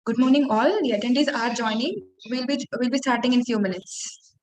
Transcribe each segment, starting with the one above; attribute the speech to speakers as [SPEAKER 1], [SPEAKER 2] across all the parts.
[SPEAKER 1] Good morning, all. The attendees are joining. We'll be starting in few minutes.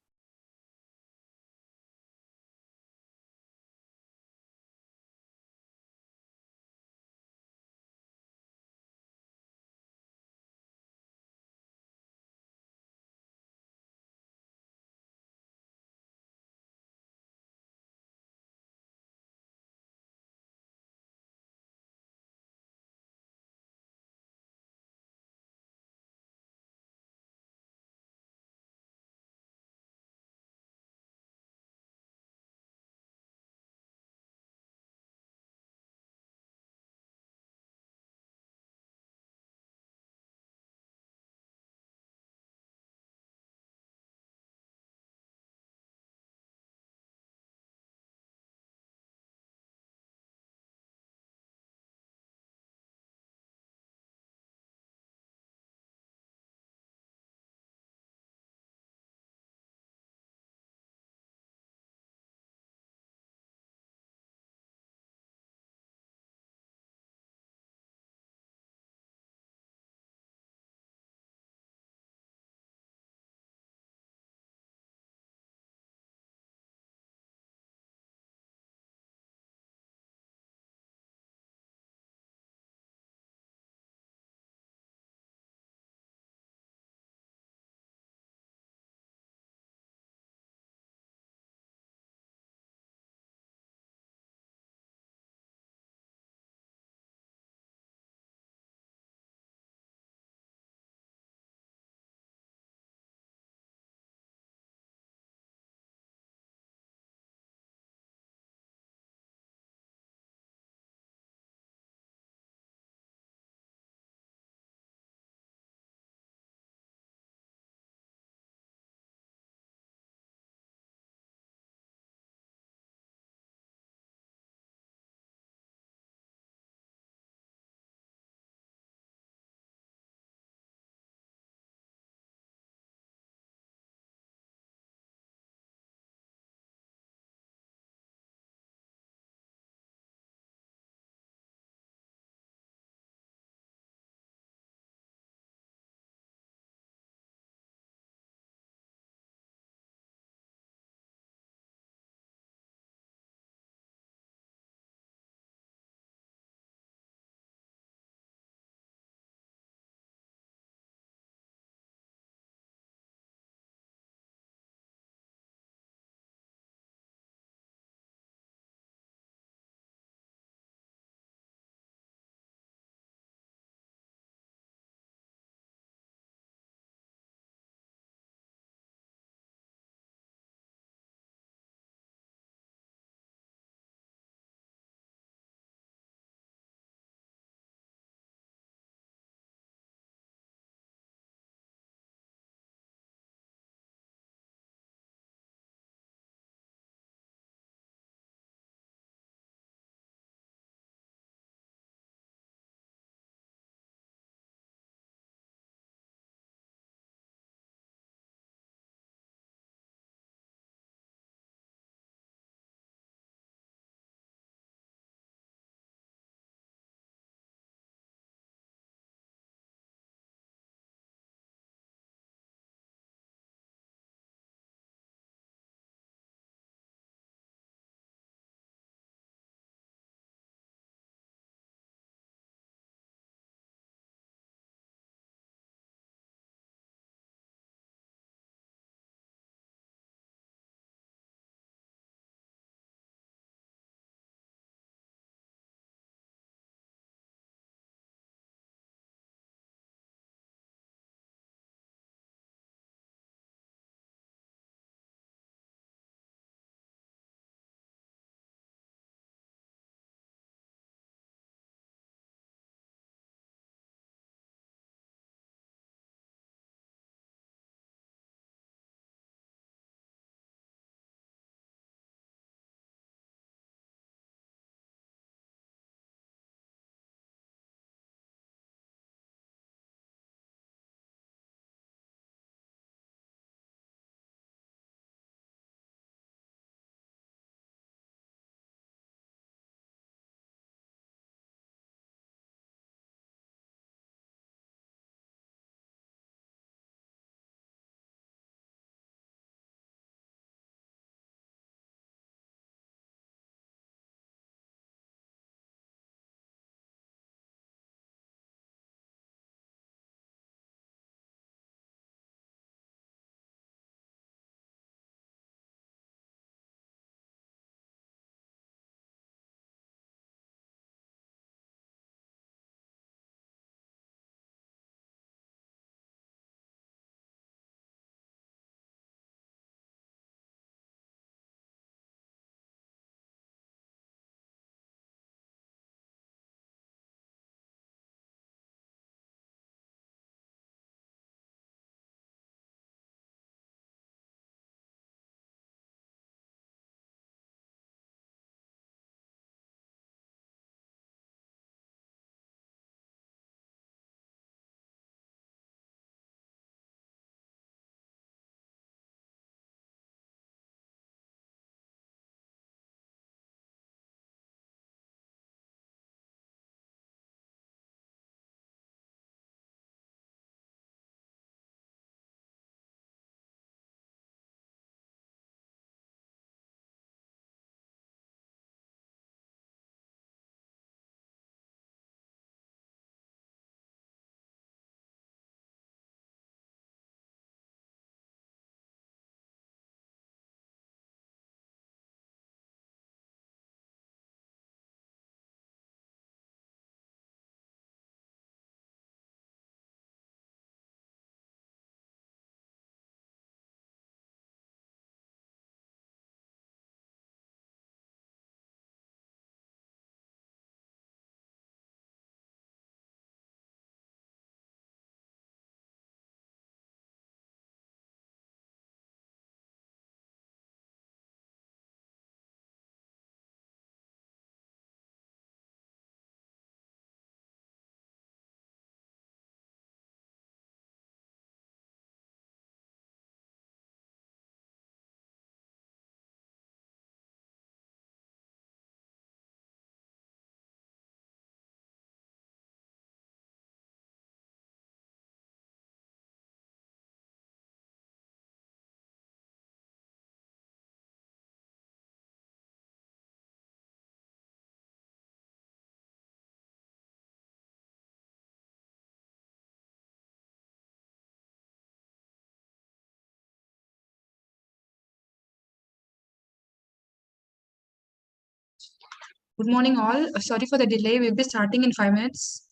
[SPEAKER 1] Good morning, all. Sorry for the delay. We'll be starting in 5 minutes.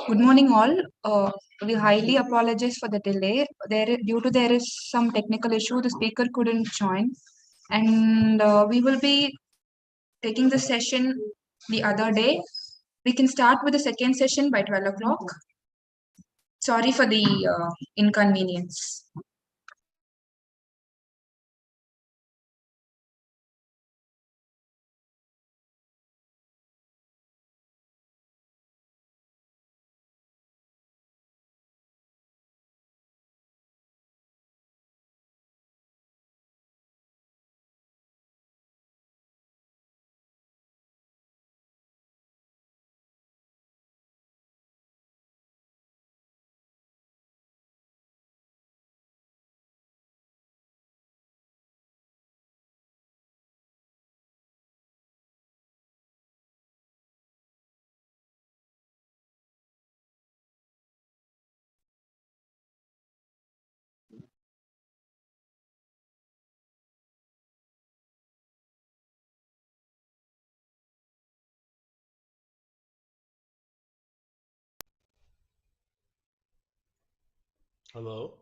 [SPEAKER 1] Good morning, all. We highly apologize for the delay. Due to there is some technical issue, the speaker couldn't join, and we will be taking the session the other day. We can start with the second session by 12 o'clock. Sorry for the inconvenience.
[SPEAKER 2] Hello?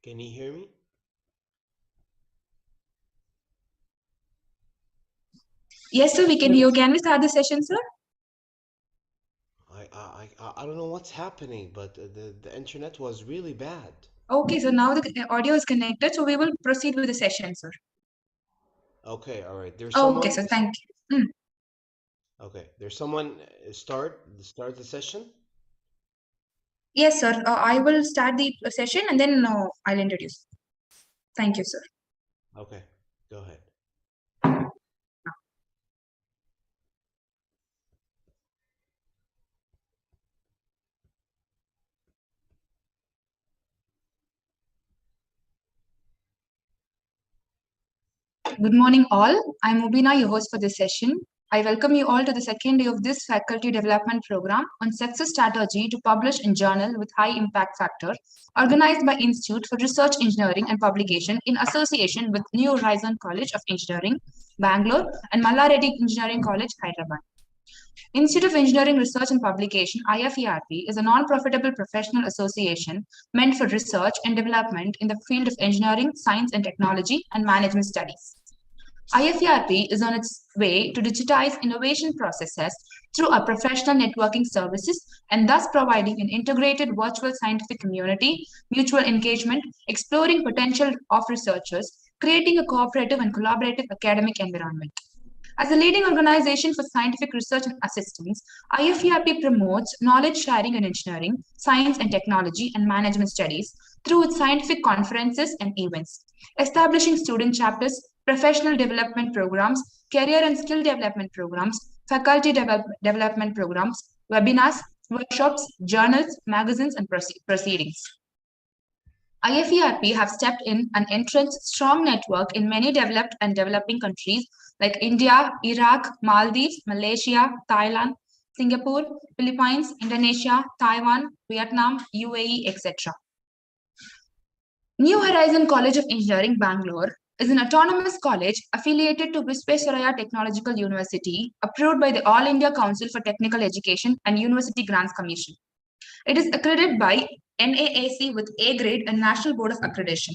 [SPEAKER 2] Can you hear me?
[SPEAKER 1] Yes, sir, we can hear. Can we start the session, sir?
[SPEAKER 2] I don't know what's happening, but the internet was really bad.
[SPEAKER 1] Okay, so now the audio is connected, so we will proceed with the session, sir.
[SPEAKER 2] Okay, all right. There's
[SPEAKER 1] Okay,
[SPEAKER 2] someone.
[SPEAKER 1] so thank you.
[SPEAKER 2] Okay, there's someone. Start the session.
[SPEAKER 1] Yes, sir. I will start the session and then I'll introduce. Thank you, sir.
[SPEAKER 2] Okay, go ahead.
[SPEAKER 1] Good morning, all. I'm Mubina, your host for this session. I welcome you all to the second day of this faculty development program on success strategy to publish in journal with high impact factor, organized by Institute for Research Engineering and Publication in association with New Horizon College of Engineering, Bangalore, and Malla Reddy Engineering College, Hyderabad. Institute of Engineering Research and Publication, IFERP, is a non-profitable professional association meant for research and development in the field of engineering, science and technology, and management studies. IFERP is on its way to digitize innovation processes through a professional networking services and thus providing an integrated virtual scientific community, mutual engagement, exploring potential of researchers, creating a cooperative and collaborative academic environment. As a leading organization for scientific research and assistance, IFERP promotes knowledge sharing in engineering, science and technology, and management studies through its scientific conferences and events, establishing student chapters, professional development programs, career and skill development programs, faculty development programs, webinars, workshops, journals, magazines, and proceedings. IFERP have stepped in and entrenched strong network in many developed and developing countries like India, Iraq, Maldives, Malaysia, Thailand, Singapore, Philippines, Indonesia, Taiwan, Vietnam, UAE, etc. New Horizon College of Engineering, Bangalore, is an autonomous college affiliated to Visvesvaraya Technological University, approved by the All India Council for Technical Education and University Grants Commission. It is accredited by NAAC with A grade and National Board of Accreditation.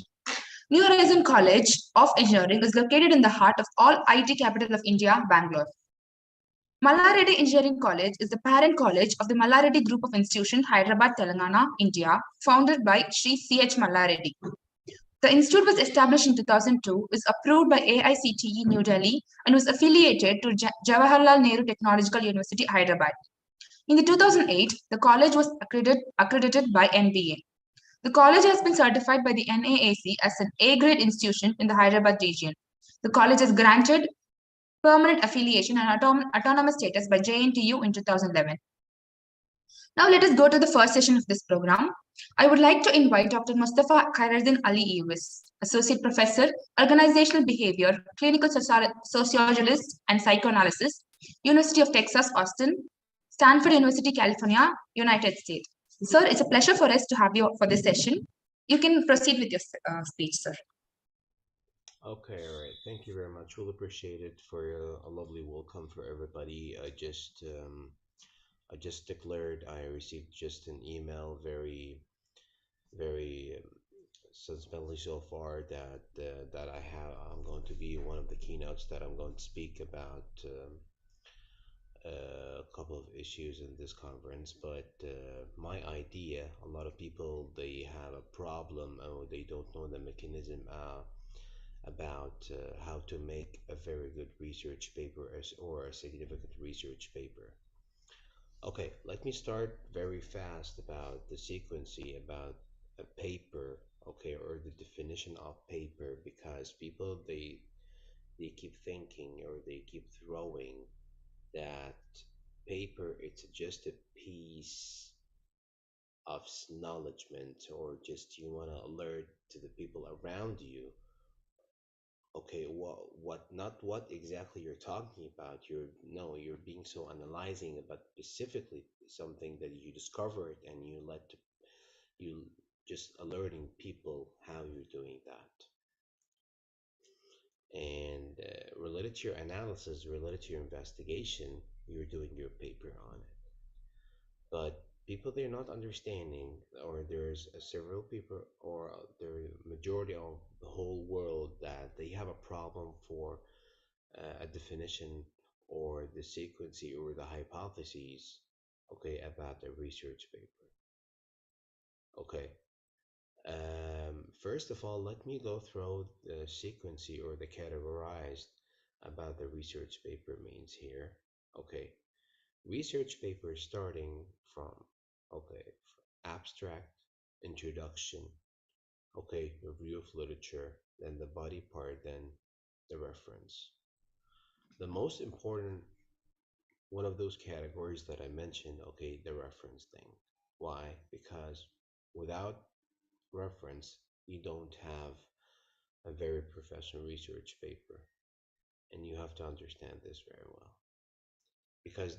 [SPEAKER 1] New Horizon College of Engineering is located in the heart of all IT capital of India, Bangalore. Malla Reddy Engineering College is the parent college of the Malla Reddy Group of Institutions, Hyderabad, Telangana, India, founded by Sri C.H. Malla Reddy. The institute was established in 2002, is approved by AICTE New Delhi, and was affiliated to Jawaharlal Nehru Technological University, Hyderabad. In the 2008, the college was accredited by NBA. The college has been certified by the NAAC as an A-grade institution in the Hyderabad region. The college is granted permanent affiliation and autonomous status by JNTU in 2011. Now let us go to the first session of this program. I would like to invite Dr. Mostafa Khaireldin Ali Ewees, Associate Professor, Organizational Behavior, Clinical Sociologist and Psychoanalysis, University of Texas, Austin, Stanford University, California, United States. Sir, it's a pleasure for us to have you for this session. You can proceed with your speech, sir.
[SPEAKER 2] Okay, all right. Thank you very much. We'll appreciate it for a lovely welcome for everybody. I just declared, I received just an email, very sentimentally so far, that I'm going to be one of the keynotes, that I'm going to speak about a couple of issues in this conference. But my idea, a lot of people, they have a problem, or they don't know the mechanism about how to make a very good research paper, or a significant research paper. Okay, let me start very fast about the sequency about a paper, okay, or the definition of paper, because people, they keep thinking, or they keep throwing that paper, it's just a piece of acknowledgement, or just you want to alert to the people around you. Okay, what, not what exactly you're talking about. You're, no, you're being so analyzing about specifically something that you discovered, and you just alerting people how you're doing that. And related to your analysis, related to your investigation, you're doing your paper on it. But people, they're not understanding, or there's several people, or the majority of the whole world, that they have a problem for a definition, or the sequency, or the hypotheses, okay, about a research paper. Okay, first of all, let me go through the sequency, or the categorized about the research paper means here. Okay, research paper starting from, okay, abstract, introduction, okay, review of literature, then the body part, then the reference. The most important one of those categories that I mentioned, okay, the reference thing. Why? Because without reference, you don't have a very professional research paper, and you have to understand this very well. Because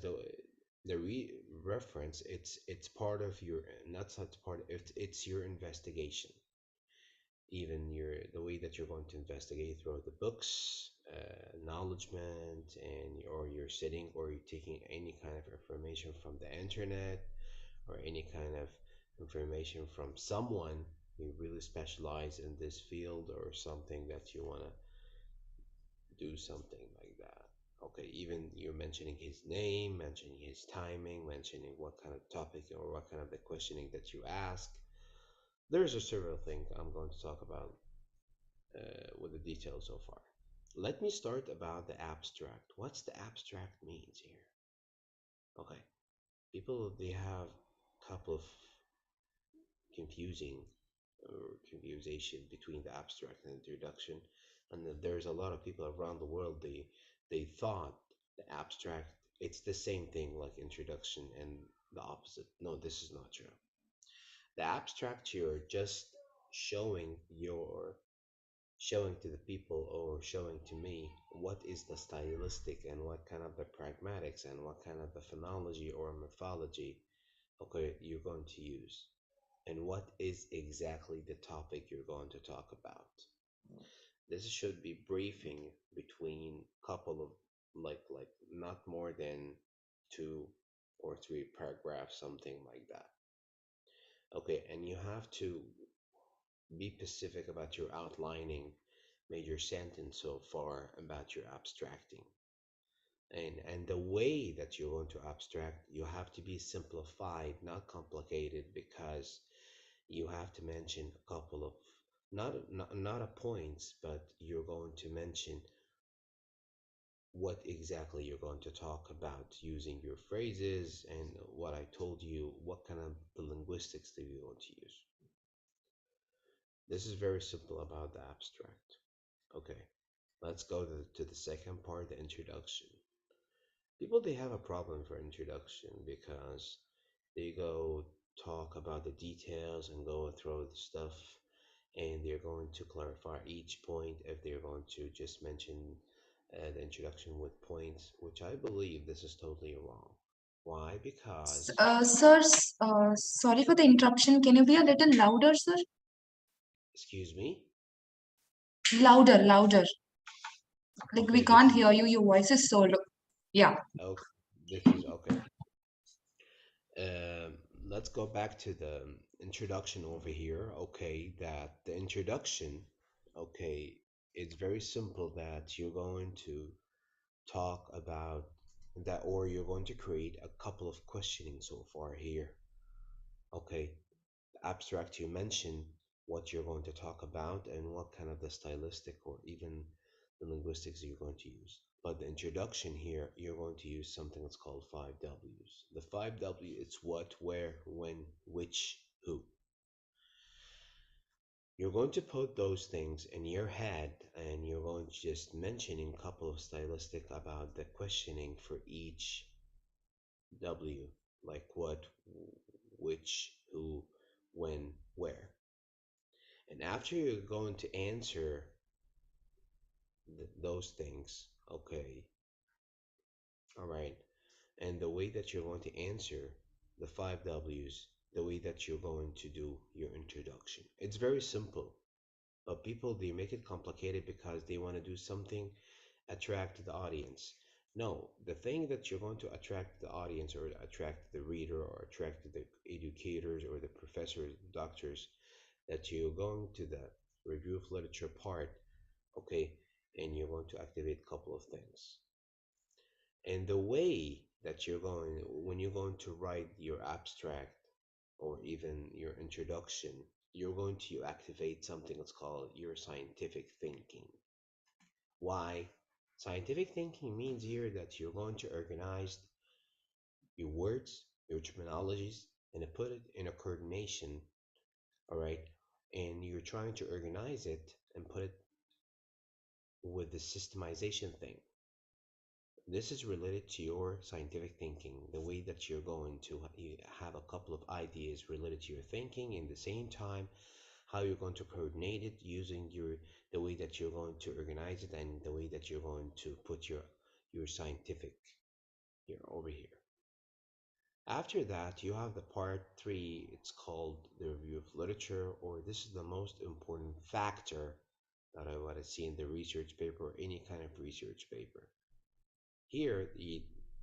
[SPEAKER 2] reference, it's part of your, not such part, it's your investigation, even your, the way that you're going to investigate through the books, acknowledgement, and or you're sitting, or you're taking any kind of information from the internet, or any kind of information from someone who really specialize in this field, or something that you want to do something like that. Okay, even you're mentioning his name, mentioning his timing, mentioning what kind of topic, or what kind of the questioning that you ask. There's a several things I'm going to talk about with the details so far. Let me start about the abstract. What's the abstract means here? Okay, people, they have a couple of confusing, or confusion between the abstract and introduction, and there's a lot of people around the world, they thought the abstract, it's the same thing like introduction, and the opposite. No, this is not true. The abstract, you're just showing your, showing to the people, or showing to me, what is the stylistic, and what kind of the pragmatics, and what kind of the phonology or mythology, okay, you're going to use, and what is exactly the topic you're going to talk about. This should be briefing between couple of, like not more than 2 or 3 paragraphs, something like that. Okay, and you have to be specific about your outlining major sentence so far about your abstracting. And the way that you want to abstract, you have to be simplified, not complicated, because you have to mention a couple of, not a points, but you're going to mention what exactly you're going to talk about, using your phrases, and what I told you, what kind of the linguistics do you want to use. This is very simple about the abstract. Okay, let's go to the second part, the introduction. People, they have a problem for introduction, because they go talk about the details, and go through the stuff, and they're going to clarify each point, if they're going to just mention the introduction with points, which I believe this is totally wrong. Why? Because,
[SPEAKER 1] Sir, sorry for the interruption. Can you be a little louder, sir?
[SPEAKER 2] excuse me.
[SPEAKER 1] Louder, louder. Like we
[SPEAKER 2] Okay, this
[SPEAKER 1] can't
[SPEAKER 2] is,
[SPEAKER 1] hear you. Your voice is so low. Yeah.
[SPEAKER 2] okay, this is okay. Um, let's go back to the introduction over here. Okay, that the introduction, okay, it's very simple that you're going to talk about that, or you're going to create a couple of questioning so far here. Okay, the abstract you mentioned what you're going to talk about and what kind of the stylistic or even the linguistics you're going to use. But the introduction here, you're going to use something that's called 5 W's. The 5 W, it's what, where, when, which, who. You're going to put those things in your head and you're going to just mentioning a couple of stylistic about the questioning for each W, like what, which, who, when, where. And after you're going to answer those things, okay, all right, and the way that you're going to answer the 5 W's, the way that you're going to do your introduction. It's very simple, but people they make it complicated because they want to do something attract the audience. No, the thing that you're going to attract the audience or attract the reader or attract the educators or the professors, doctors, that you're going to the review of literature part, okay, and you're going to activate a couple of things. And the way that you're going, when you're going to write your abstract or even your introduction, you're going to activate something that's called your scientific thinking. Why? Scientific thinking means here that you're going to organize your words, your terminologies, and put it in a coordination, all right? And you're trying to organize it and put it with the systemization thing. This is related to your scientific thinking, the way that you're going to have a couple of ideas related to your thinking in the same time, how you're going to coordinate it using the way that you're going to organize it and the way that you're going to put your scientific here over here. After that, you have the part three. It's called the review of literature, or this is the most important factor that I want to see in the research paper or any kind of research paper. Here,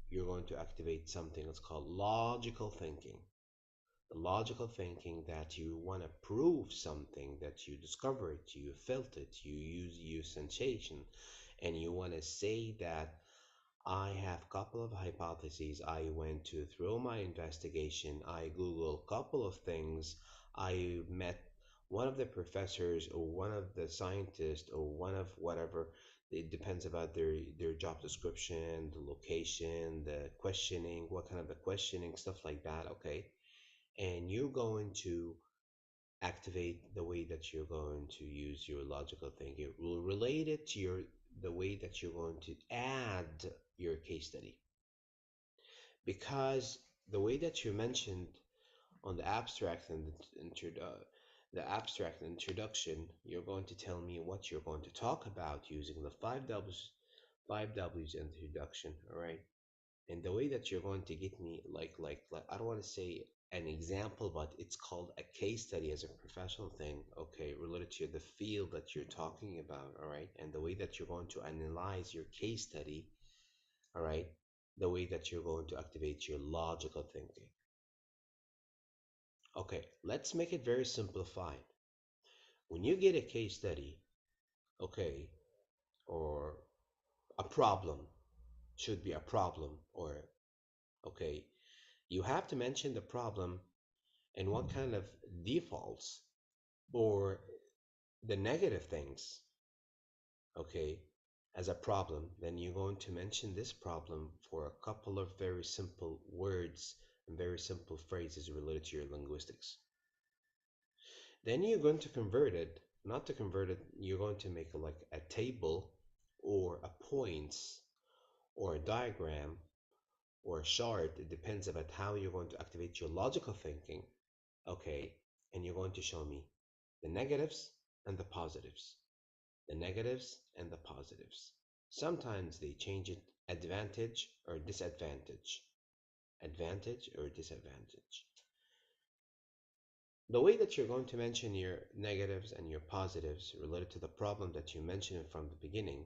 [SPEAKER 2] you're going to activate something that's called logical thinking. The logical thinking that you want to prove something that you discovered, you felt it, you use your sensation, and you want to say that I have a couple of hypotheses. I went to through my investigation. I Googled a couple of things. I met one of the professors or one of the scientists or one of whatever. It depends about their job description, the location, the questioning, what kind of the questioning, stuff like that. Okay, and you're going to activate the way that you're going to use your logical thinking. It will relate it to the way that you're going to add your case study. Because the way that you mentioned on the abstract and the abstract introduction, you're going to tell me what you're going to talk about using the 5 W's introduction, all right? And the way that you're going to get me like I don't want to say an example, but it's called a case study as a professional thing, okay, related to the field that you're talking about, all right? And the way that you're going to analyze your case study, all right, the way that you're going to activate your logical thinking. Okay, let's make it very simplified. When you get a case study, okay, or a problem, should be a problem, or okay, you have to mention the problem and what kind of defaults or the negative things, okay, as a problem, then you're going to mention this problem for a couple of very simple words and very simple phrases related to your linguistics. Then you're going to convert it, not to convert it, you're going to make like a table or a points or a diagram or a chart. It depends about how you're going to activate your logical thinking, okay, and you're going to show me the negatives and the positives. The negatives and the positives. Sometimes they change it advantage or disadvantage. Advantage or disadvantage. The way that you're going to mention your negatives and your positives related to the problem that you mentioned from the beginning,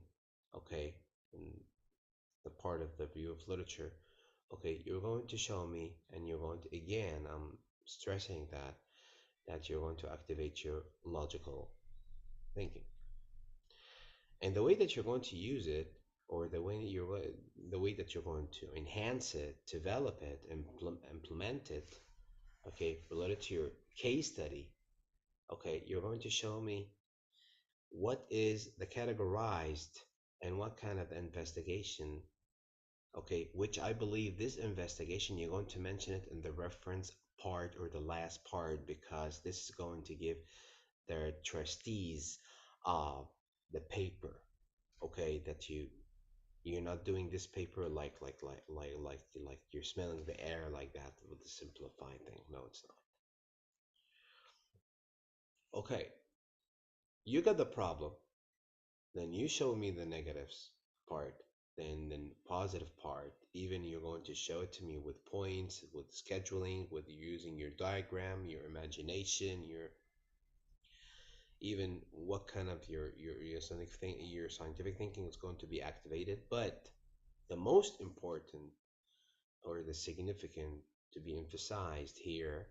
[SPEAKER 2] okay, in the part of the view of literature, Okay, you're going to show me, and you're going to, again, I'm stressing that you're going to activate your logical thinking. And the way that you're going to use it, or the way that you're going to enhance it, develop it, implement it, okay, related to your case study, okay, you're going to show me what is the categorized and what kind of investigation, okay, which I believe this investigation, you're going to mention it in the reference part or the last part, because this is going to give the trustees the paper, okay, that you're not doing this paper like you're smelling the air like that with the simplified thing. No, it's not. Okay, you got the problem, then you show me the negatives part, then the positive part. Even you're going to show it to me with points, with scheduling, with using your diagram, your imagination, your even what kind of your scientific thinking is going to be activated. But the most important or the significant to be emphasized here,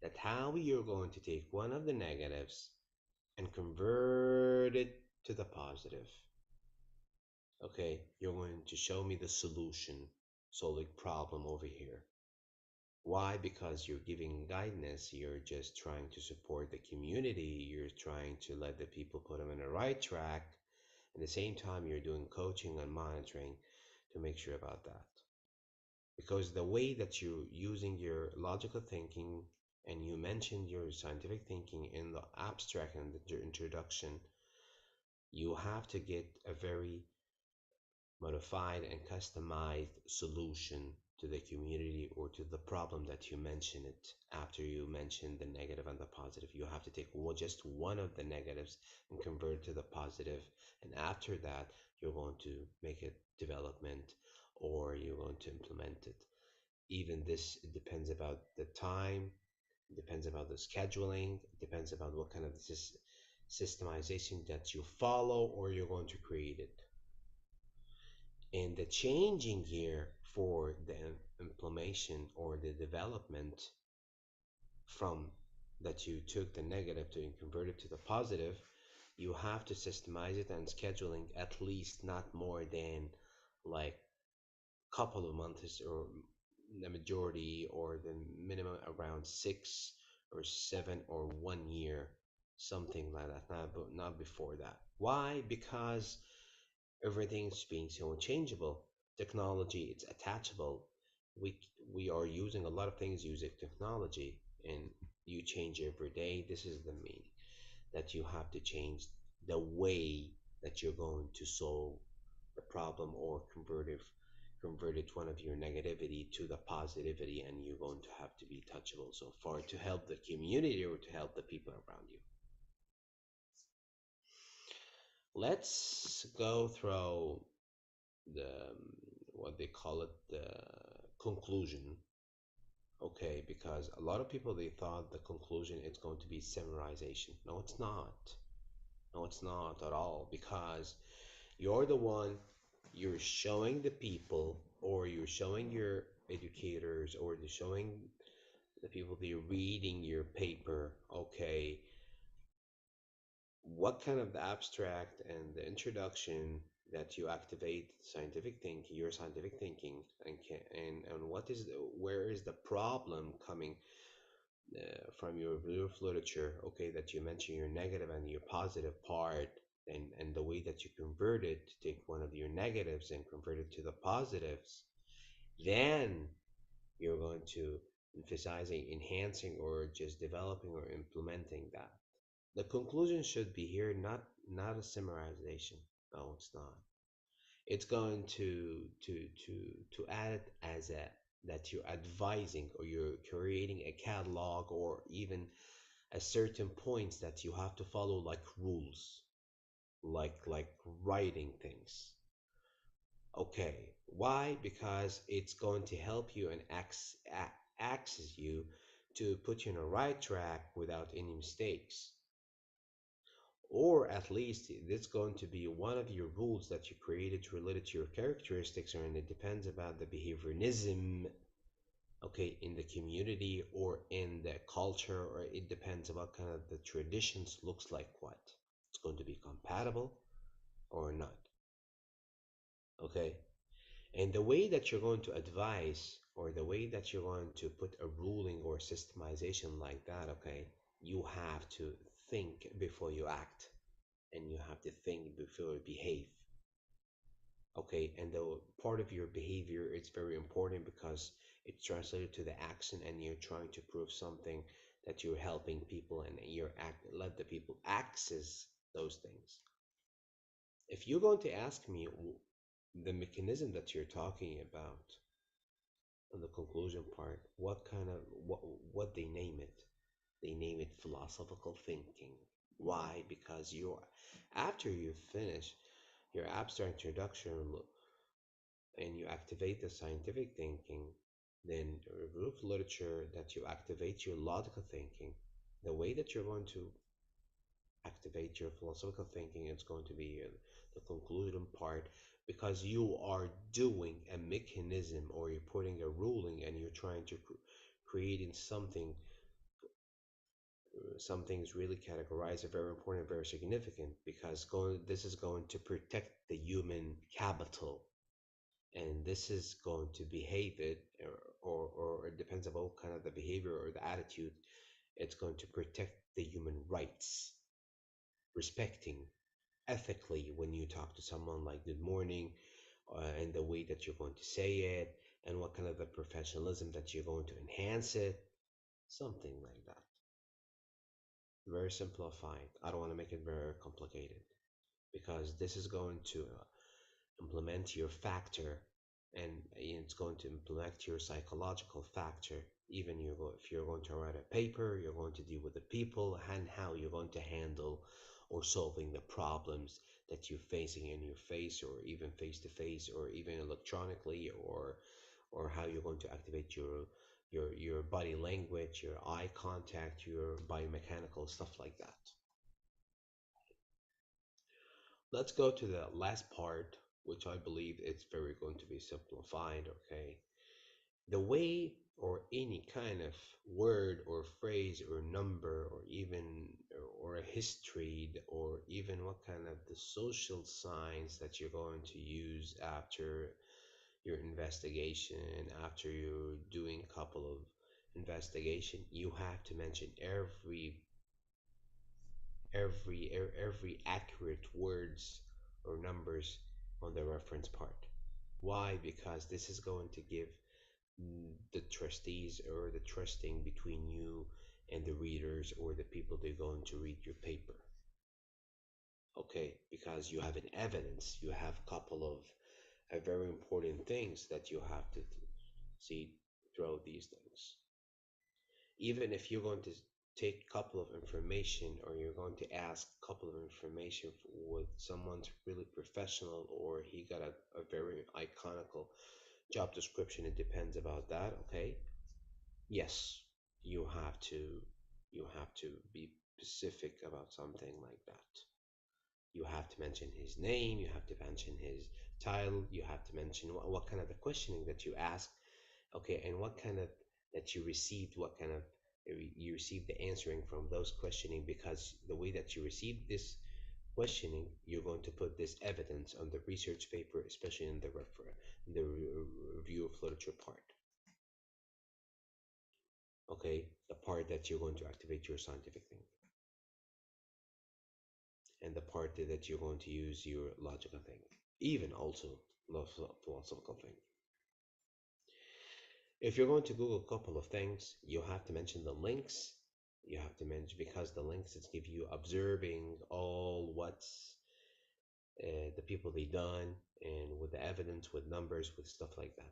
[SPEAKER 2] that how you're going to take one of the negatives and convert it to the positive. Okay, you're going to show me the solution, solving problem over here. Why? Because you're giving guidance, you're just trying to support the community, you're trying to let the people put them in the right track. At the same time, you're doing coaching and monitoring to make sure about that. Because the way that you're using your logical thinking, and you mentioned your scientific thinking in the abstract and the introduction, you have to get a very modified and customized solution to the community or to the problem that you mention it. After you mention the negative and the positive, you have to take just one of the negatives and convert it to the positive, and after that you're going to make it development, or you're going to implement it. Even this, it depends about the time, it depends about the scheduling, it depends about what kind of systemization that you follow or you're going to create it. And the changing here for the implementation or the development from that you took the negative to convert it to the positive, you have to systemize it and scheduling at least not more than like couple of months, or the majority or the minimum around 6 or 7 or 1 year, something like that, not before that. Why? Because everything's being so changeable. Technology, it's attachable. We we are using a lot of things using technology, and you change every day. This is the meaning that you have to change the way that you're going to solve the problem, or converted one of your negativity to the positivity, and you're going to have to be touchable so far to help the community or to help the people around you. Let's go through the what they call it, the conclusion. Okay, because a lot of people, they thought the conclusion is going to be summarization. No, it's not. No, it's not at all, because you're the one, you're showing the people, or you're showing your educators, or you're showing the people that are reading your paper, okay, what kind of the abstract and the introduction that you activate scientific thinking, your scientific thinking, and what is where is the problem coming from your review of literature, okay, that you mention your negative and your positive part, and the way that you convert it to take one of your negatives and convert it to the positives, then you're going to emphasizing enhancing or just developing or implementing that. The conclusion should be here, not a summarization. No, it's not. It's going to add it as a that you're advising, or you're creating a catalog, or even a certain points that you have to follow, like rules, like writing things. Okay, why? Because it's going to help you and access you to put you on a right track without any mistakes. or at least it's going to be one of your rules that you created related to your characteristics, and it depends about the behaviorism, okay, in the community or in the culture, or it depends about kind of the traditions looks like what it's going to be compatible or not, okay. And the way that you're going to advise, or the way that you're going to put a ruling or systemization like that, okay, you have to think before you act, and you have to think before you behave, okay. And the part of your behavior is very important because it's translated to the action, and you're trying to prove something, that you're helping people, and you're let the people access those things. If you're going to ask me the mechanism that you're talking about on the conclusion part, what kind of what they name it, they name it philosophical thinking. Why? Because you, after you finish your abstract introduction and you activate the scientific thinking, then review of literature, that you activate your logical thinking. The way that you're going to activate your philosophical thinking is going to be the conclusion part, because you are doing a mechanism, or you're putting a ruling, and you're trying to creating something. Something is really categorized, very important, very significant, because this is going to protect the human capital, and this is going to behave it, or it depends on kind of the behavior or the attitude. It's going to protect the human rights, respecting ethically when you talk to someone, like good morning, and the way that you're going to say it, and what kind of the professionalism that you're going to enhance it, something like that. Very simplified. I don't want to make it very complicated, because this is going to implement your factor, and it's going to implement your psychological factor. Even if you're going to write a paper, you're going to deal with the people, and how you're going to handle or solving the problems that you're facing in your face, or even face to face, or even electronically, or how you're going to activate your body language, your eye contact, your biomechanical stuff like that. Let's go to the last part, which I believe it's very going to be simplified, okay? The way, or any kind of word or phrase or number, or even or a history, or even what kind of the social signs that you're going to use after your investigation, after you're doing a couple of investigation, you have to mention every accurate words or numbers on the reference part. Why? Because this is going to give the trustees, or the trusting between you and the readers, or the people they're going to read your paper. Okay, because you have an evidence, you have a couple of very important things that you have to see through these things. Even if you're going to take a couple of information, or you're going to ask a couple of information with someone's really professional, or he got a very iconical job description, it depends about that, okay. Yes, you have to you have to be specific about something like that. You have to mention his name, you have to mention his title, you have to mention what kind of the questioning that you ask, okay, and what kind of that you received, what kind of you received the answering from those questioning, because the way that you received this questioning, you're going to put this evidence on the research paper, especially in the review of literature part, okay, the part that you're going to activate your scientific thing, and the part that you're going to use your logical thing, even also philosophical thing. If you're going to Google a couple of things, you have to mention the links. You have to mention, because the links is give you observing all what's the people they done, and with the evidence, with numbers, with stuff like that.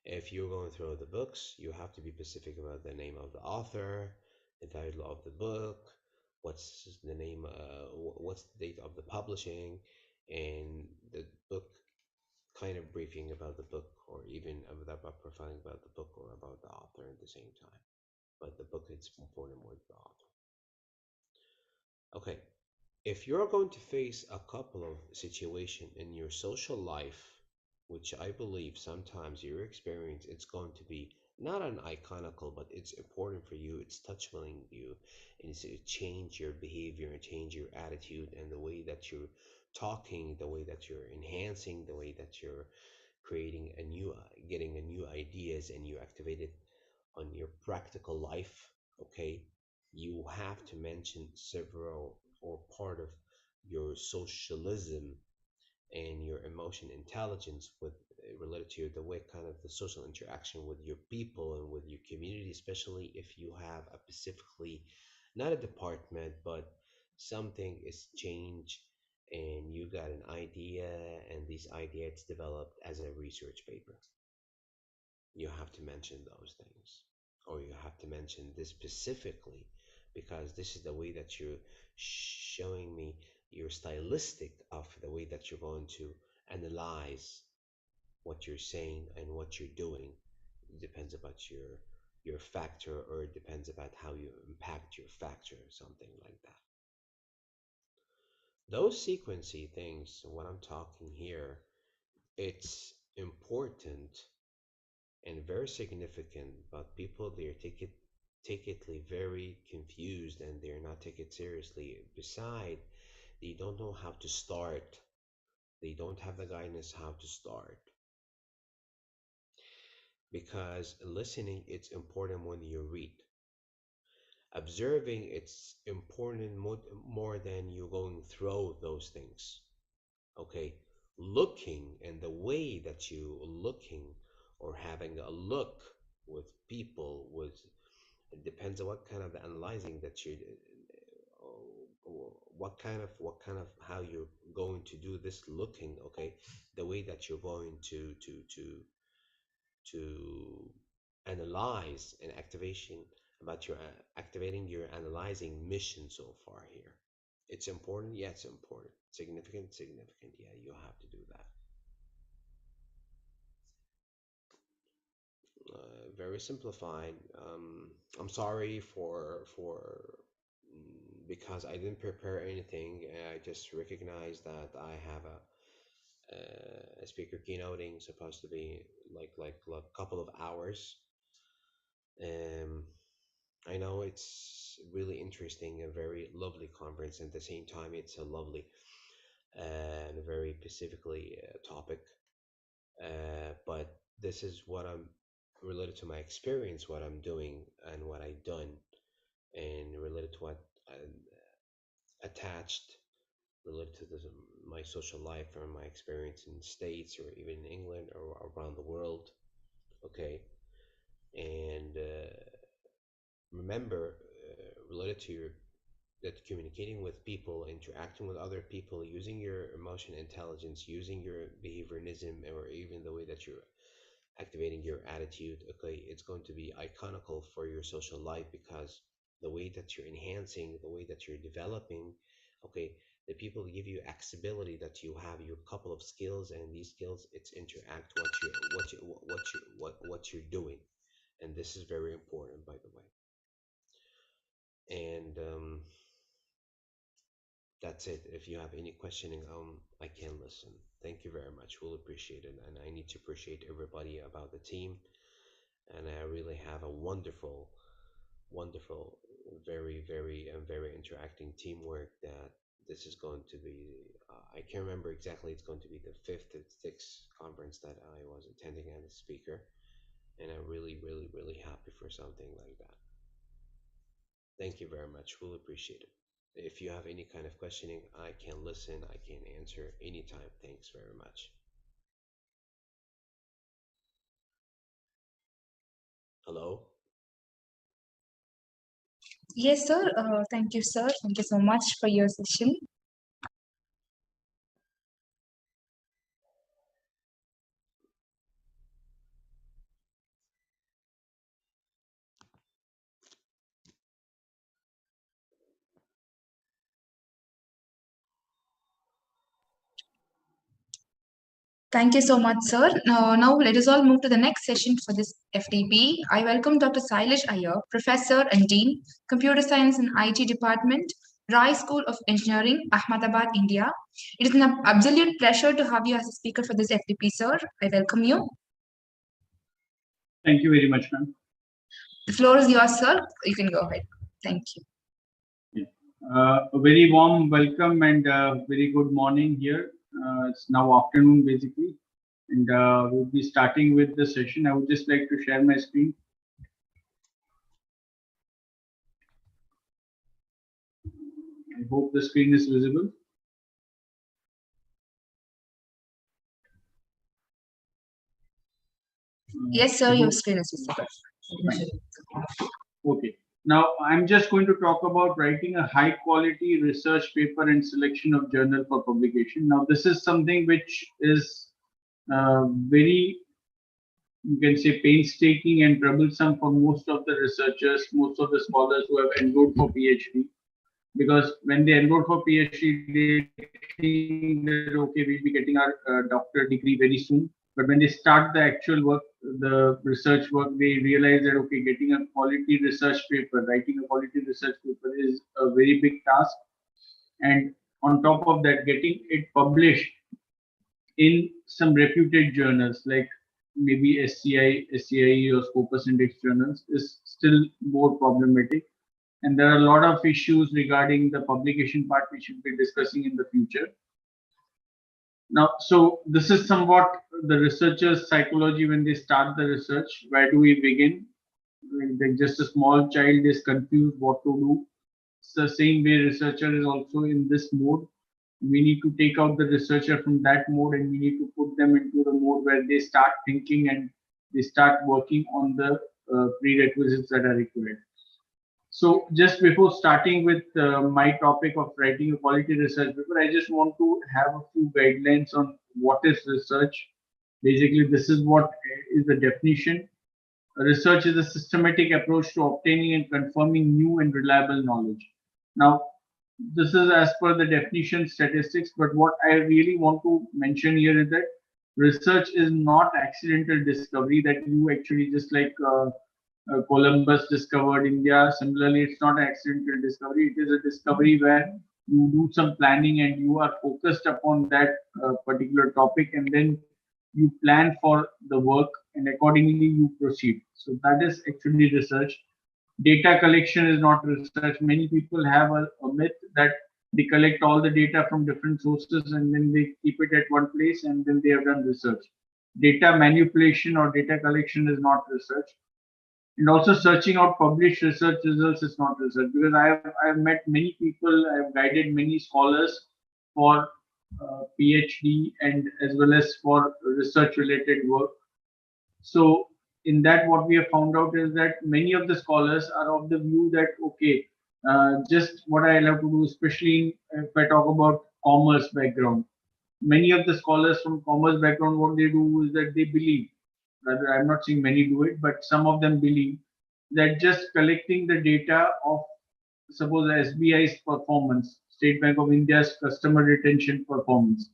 [SPEAKER 2] If you're going through the books, you have to be specific about the name of the author, the title of the book, what's the name, what's the date of the publishing, and the book kind of briefing about the book, or even about profiling about the book, or about the author at the same time. But the book is important more than the author. Okay, if you're going to face a couple of situations in your social life, which I believe sometimes your experience, it's going to be not an iconical, but it's important for you, it's touching you, and it's to change your behavior and change your attitude and the way that you're talking, the way that you're enhancing, the way that you're creating a new, getting a new ideas and you activate it on your practical life. Okay, you have to mention several or part of your socialism and your emotion intelligence with related to the way kind of the social interaction with your people and with your community, especially if you have a specifically not a department but something is changed and you got an idea and this idea it's developed as a research paper. You have to mention those things, or you have to mention this specifically because this is the way that you're showing me your stylistic of the way that you're going to analyze what you're saying and what you're doing. It depends about your factor, or it depends about how you impact your factor, or something like that. Those sequency things, what I'm talking here, it's important and very significant, but people they take it very confused and they're not take it seriously. Beside, they don't know how to start. They don't have the guidance how to start. Because listening it's important when you read. Observing it's important more than you going through those things. Okay, looking and the way that you looking or having a look with people with it depends on what kind of analyzing that you what kind of how you're going to do this looking. Okay, the way that you're going to analyze and activation about your activating your analyzing mission so far here. It's important, yeah, it's important. Significant, yeah, you have to do that. Very simplified. I'm sorry because I didn't prepare anything. I just recognized that I have a speaker keynoting supposed to be like a couple of hours. Um, I know it's really interesting, a very lovely conference. At the same time, it's a lovely and very specifically topic. But this is what I'm related to my experience, what I'm doing, and what I've done, and related to what attached related to this, my social life or my experience in States or even in England or around the world. Okay, and remember, related to your that communicating with people, interacting with other people, using your emotion intelligence, using your behaviorism, or even the way that you're activating your attitude, okay, it's going to be iconical for your social life because the way that you're enhancing, the way that you're developing, okay, the people give you accessibility that you have your couple of skills, and these skills it's interact what you're doing, and this is very important, by the way. And that's it. If you have any questioning, I can listen. Thank you very much. We'll appreciate it, and I need to appreciate everybody about the team. And I really have a wonderful, wonderful, very interacting teamwork. That this is going to be. I can't remember exactly. It's going to be the fifth or sixth conference that I was attending as a speaker, and I'm really happy for something like that. Thank you very much. We'll appreciate it. If you have any kind of questioning, I can listen, I can answer anytime. Thanks very much. Hello?
[SPEAKER 1] Yes, sir. Thank you, sir. Thank you so much for your session. Thank you so much, sir. Now let us all move to the next session for this FDP. I welcome Dr. Sailesh Iyer, Professor and Dean, Computer Science and IT Department, Rai School of Engineering, Ahmedabad, India. It is an absolute pleasure to have you as a speaker for this FDP, sir. I welcome you.
[SPEAKER 3] Thank you very much, ma'am.
[SPEAKER 1] The floor is yours, sir. You can go ahead. Thank you.
[SPEAKER 3] A very warm welcome and very good morning here. It's now afternoon basically, and we'll be starting with the session. I would just like to share my screen. I hope the screen is visible.
[SPEAKER 1] Yes, sir, your screen is visible.
[SPEAKER 3] Okay. Now, I'm just going to talk about writing a high quality research paper and selection of journal for publication. Now, this is something which is very, you can say, painstaking and troublesome for most of the researchers, most of the scholars who have enrolled for PhD. Because when they enroll for PhD, they think that, okay, we'll be getting our doctorate degree very soon. But when they start the actual work, the research work, they realize that, okay, getting a quality research paper, writing a quality research paper is a very big task. And on top of that, getting it published in some reputed journals like maybe SCI or Scopus Index journals is still more problematic. And there are a lot of issues regarding the publication part we should be discussing in the future. Now, so this is somewhat the researcher's psychology when they start the research. Where do we begin? Like just a small child is confused what to do. It's the same way researcher is also in this mode. We need to take out the researcher from that mode and we need to put them into the mode where they start thinking and they start working on the prerequisites that are required. So just before starting with my topic of writing a quality research paper, I just want to have a few guidelines on what is research. Basically, this is what is the definition. Research is a systematic approach to obtaining and confirming new and reliable knowledge. Now, this is as per the definition statistics, but what I really want to mention here is that research is not accidental discovery that you actually just like Columbus discovered India. Similarly, it's not an accidental discovery. It is a discovery where you do some planning and you are focused upon that particular topic, and then you plan for the work and accordingly you proceed. So that is actually research. Data collection is not research. Many people have a myth that they collect all the data from different sources and then they keep it at one place and then they have done research. Data manipulation or data collection is not research. And also searching out published research results is not research, because I have met many people, I have guided many scholars for PhD and as well as for research related work. So in that, what we have found out is that many of the scholars are of the view that, okay, just what I love to do, especially if I talk about commerce background. Many of the scholars from commerce background, what they do is that they believe, rather I'm not saying many do it, but some of them believe that just collecting the data of suppose SBI's performance, State Bank of India's customer retention performance,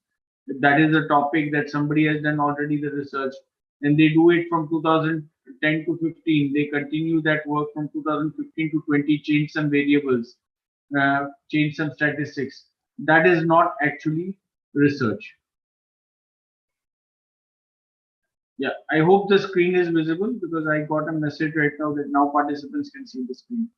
[SPEAKER 3] that is a topic that somebody has done already the research, and they do it from 2010 to 15. They continue that work from 2015 to 20, change some variables, change some statistics. That is not actually research. Yeah, I hope the screen is visible because I got a message right now that now participants can see the screen.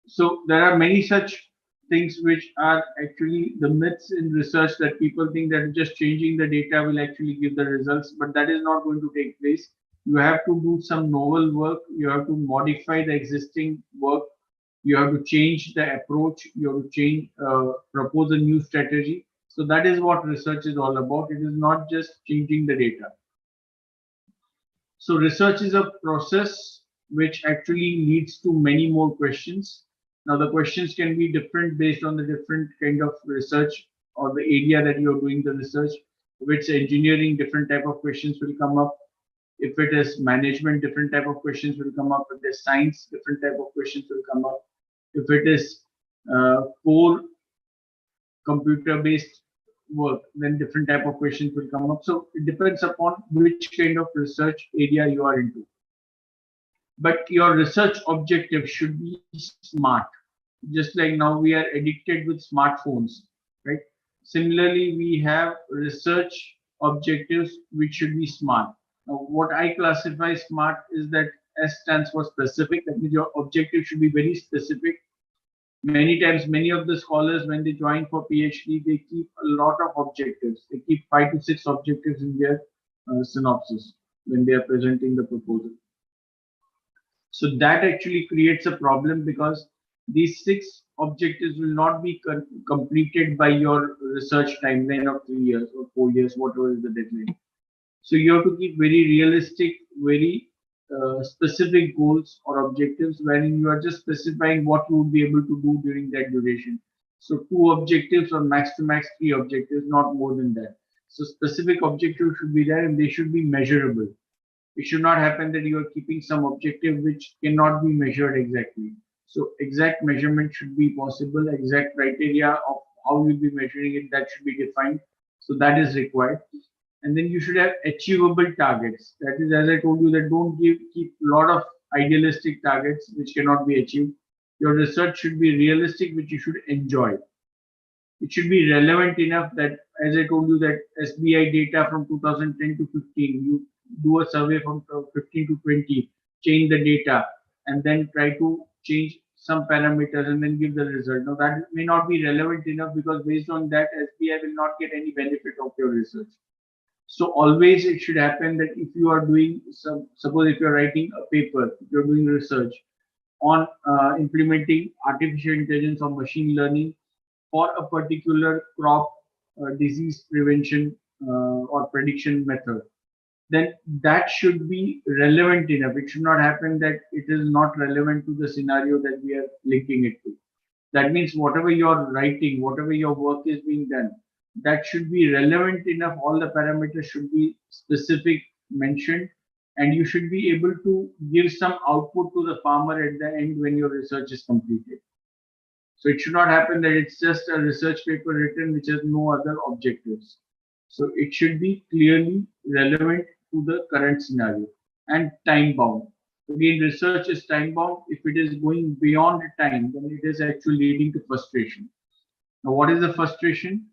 [SPEAKER 3] So there are many such things which are actually the myths in research that people think that just changing the data will actually give the results, but that is not going to take place. You have to do some novel work. You have to modify the existing work. You have to change the approach. You have to change, propose a new strategy. So that is what research is all about. It is not just changing the data. So research is a process which actually leads to many more questions. Now the questions can be different based on the different kind of research or the area that you are doing the research. If it's engineering, different type of questions will come up. If it is management, different type of questions will come up. If it is science, different type of questions will come up. If it is core computer-based work, then different type of questions will come up. So it depends upon which kind of research area you are into. But your research objective should be smart. Just like now we are addicted with smartphones, right? Similarly, we have research objectives which should be smart. Now, what I classify smart is that S stands for specific. That means your objective should be very specific. Many times, many of the scholars, when they join for PhD, they keep a lot of objectives. They keep 5 to 6 objectives in their synopsis when they are presenting the proposal. So that actually creates a problem because these 6 objectives will not be completed by your research timeline of 3 years or 4 years, whatever is the deadline. So you have to keep very realistic, very specific goals or objectives wherein you are just specifying what you would be able to do during that duration. So 2 objectives or max to max 3 objectives, not more than that. So specific objectives should be there and they should be measurable. It should not happen that you are keeping some objective which cannot be measured exactly. So exact measurement should be possible, exact criteria of how you'll be measuring it, that should be defined. So that is required. And then you should have achievable targets. That is, as I told you, that don't keep a lot of idealistic targets which cannot be achieved. Your research should be realistic, which you should enjoy. It should be relevant enough that, as I told you, that SBI data from 2010 to 15, you do a survey from 15 to 20, change the data, and then try to change some parameters and then give the result. Now that may not be relevant enough because based on that, SBI will not get any benefit of your research. So always it should happen that if you are doing suppose if you're writing a paper, if you're doing research on implementing artificial intelligence or machine learning for a particular crop disease prevention or prediction method, then that should be relevant enough. It should not happen that it is not relevant to the scenario that we are linking it to. That means whatever you're writing, whatever your work is being done, that should be relevant enough. All the parameters should be specific, mentioned, and you should be able to give some output to the farmer at the end when your research is completed. So it should not happen that it's just a research paper written which has no other objectives. So it should be clearly relevant to the current scenario and time bound. Again, research is time bound. If it is going beyond time, then it is actually leading to frustration. Now, what is the frustration?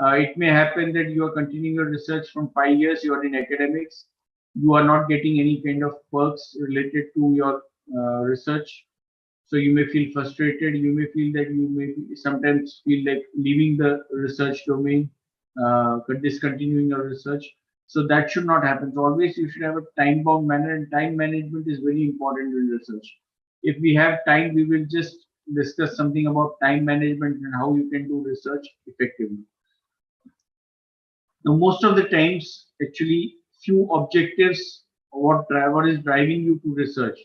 [SPEAKER 3] It may happen that you are continuing your research from 5 years, you are in academics, you are not getting any kind of perks related to your research. So you may feel frustrated, you may feel that you may sometimes feel like leaving the research domain, discontinuing your research. So that should not happen. So always you should have a time-bound manner, and time management is very important in research. If we have time, we will just discuss something about time management and how you can do research effectively. Now, most of the times, actually, few objectives, what is driving you to research.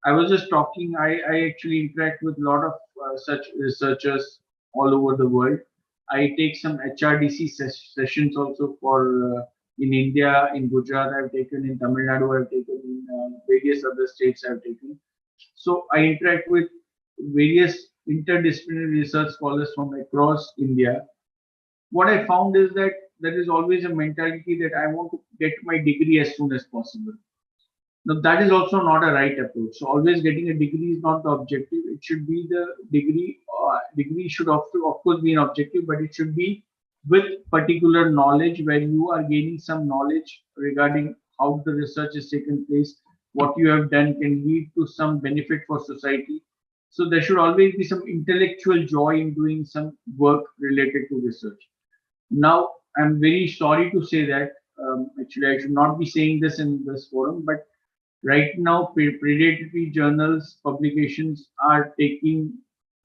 [SPEAKER 3] I was just talking, I actually interact with a lot of such researchers all over the world. I take some HRDC sessions also for in India, in Gujarat, I've taken, in Tamil Nadu, I've taken, in various other states I've taken. So I interact with various interdisciplinary research scholars from across India. What I found is that there is always a mentality that I want to get my degree as soon as possible. Now, that is also not a right approach. So always getting a degree is not the objective. It should be the degree. Degree should of course be an objective, but it should be with particular knowledge where you are gaining some knowledge regarding how the research is taken place, what you have done can lead to some benefit for society. So there should always be some intellectual joy in doing some work related to research. Now, I'm very sorry to say that actually I should not be saying this in this forum, but right now, predatory journals, publications are taking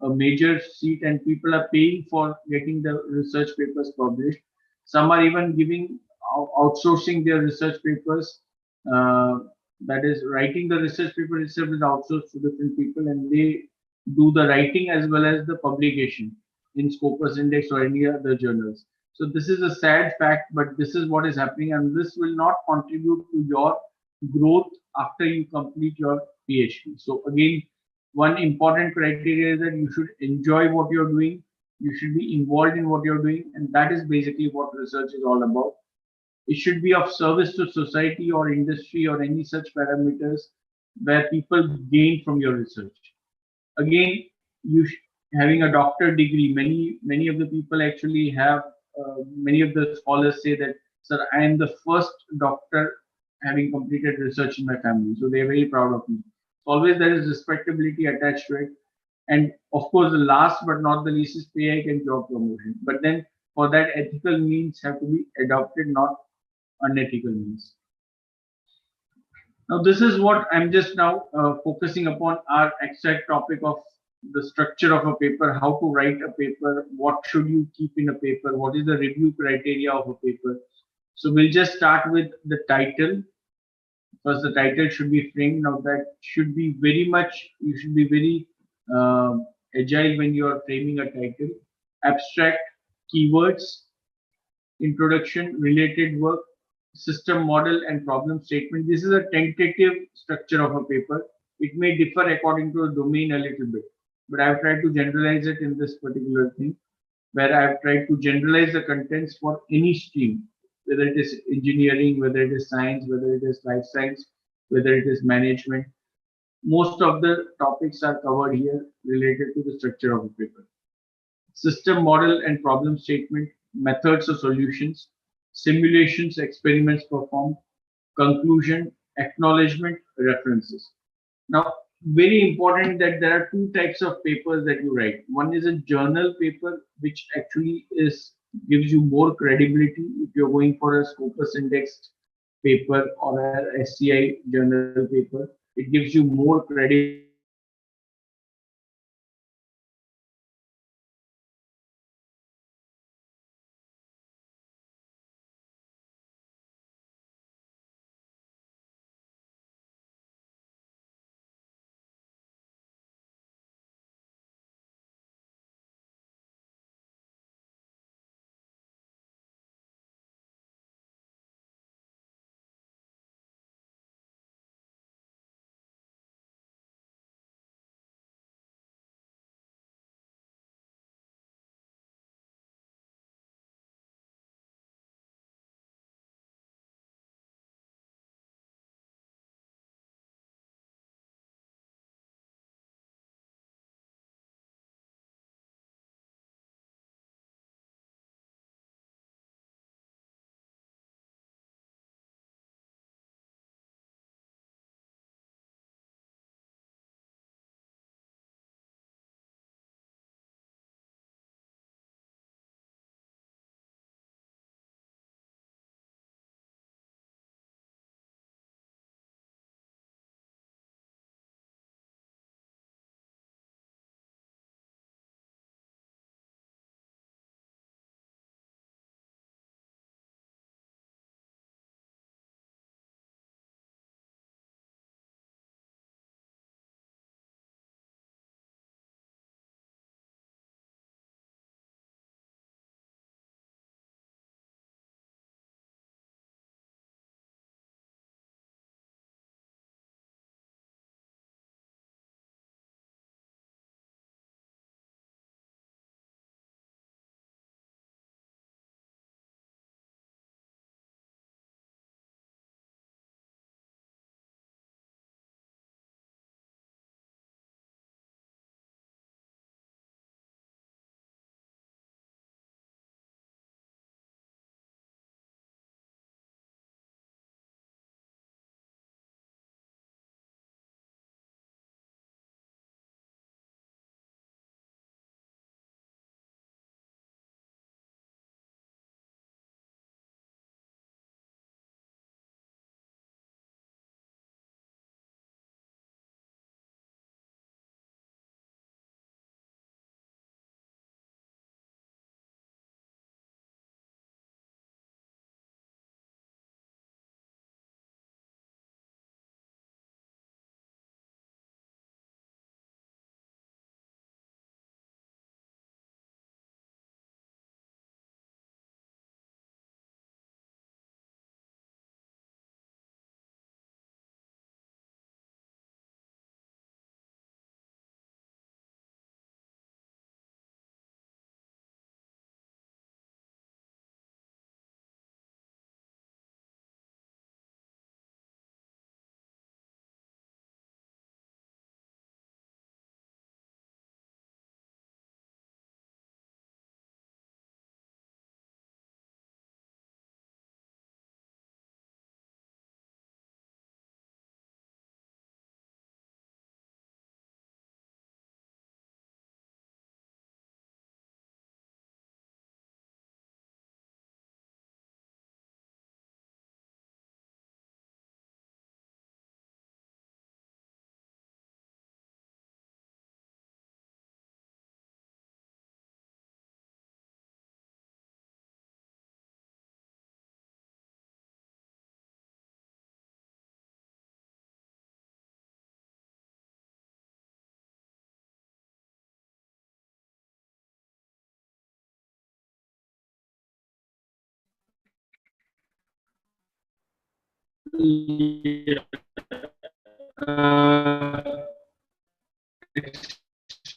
[SPEAKER 3] a major seat and people are paying for getting the research papers published. Some are even outsourcing their research papers. That is, writing the research paper itself is outsourced to different people and they do the writing as well as the publication in Scopus Index or any other journals. So this is a sad fact, but this is what is happening and this will not contribute to your growth after you complete your PhD. So again, one important criteria is that you should enjoy what you're doing, you should be involved in what you're doing, and that is basically what research is all about. It should be of service to society or industry or any such parameters where people gain from your research. Again, having a doctor degree, many of the people actually have, many of the scholars say that, sir, I am the first doctor having completed research in my family. So they're very proud of me. Always there is respectability attached to it. And of course, the last but not the least is pay hike and job promotion. But then for that, ethical means have to be adopted, not unethical means. Now, this is what I'm just now focusing upon our exact topic of the structure of a paper, how to write a paper, what should you keep in a paper, what is the review criteria of a paper. So we'll just start with the title. First, the title should be framed. Now, that should be very much, you should be very agile when you are framing a title. Abstract, keywords, introduction, related work, system model, and problem statement. This is a tentative structure of a paper. It may differ according to the domain a little bit, but I've tried to generalize it in this particular thing, where I've tried to generalize the contents for any stream, whether it is engineering, whether it is science, whether it is life science, whether it is management. Most of the topics are covered here related to the structure of a paper. System model and problem statement, methods or solutions, simulations, experiments performed, conclusion, acknowledgement, references. Now, very important that there are two types of papers that you write. One is a journal paper, which actually gives you more credibility if you're going for a Scopus indexed paper or a SCI journal paper. It gives you more credibility in your writing. But then there are two types of papers that you write. One is a journal paper, which actually gives you more credibility if you're going for a Scopus indexed paper. And the second type of paper is a SCI journal paper, which actually gives you more credibility if you're going for a Scopus indexed paper.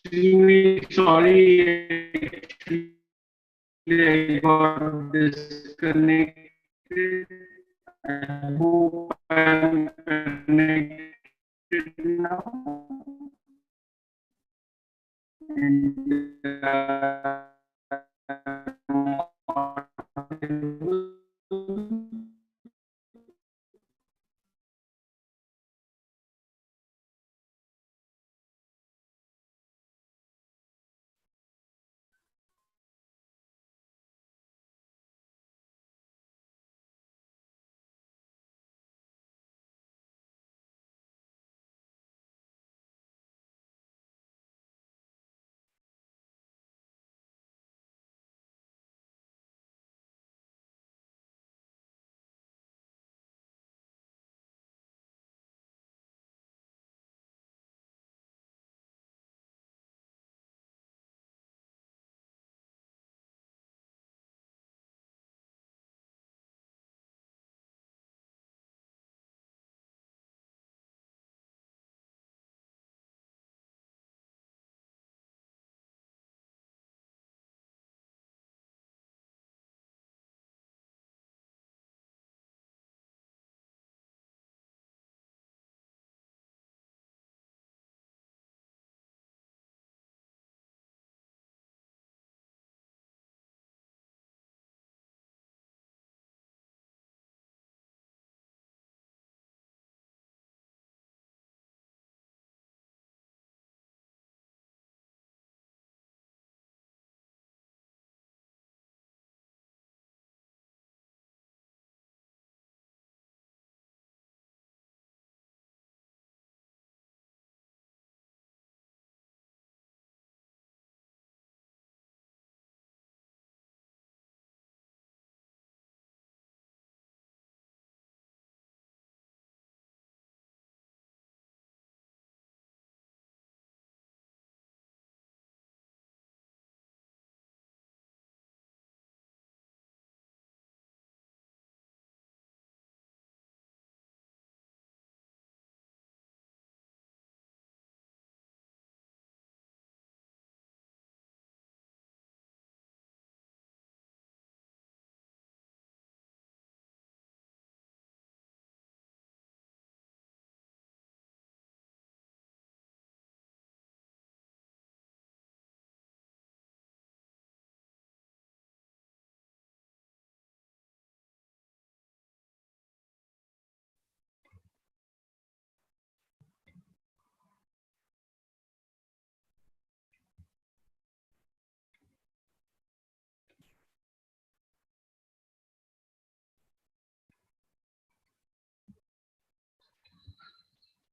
[SPEAKER 3] Extremely sorry, actually I got disconnected. I hope I'm connected now.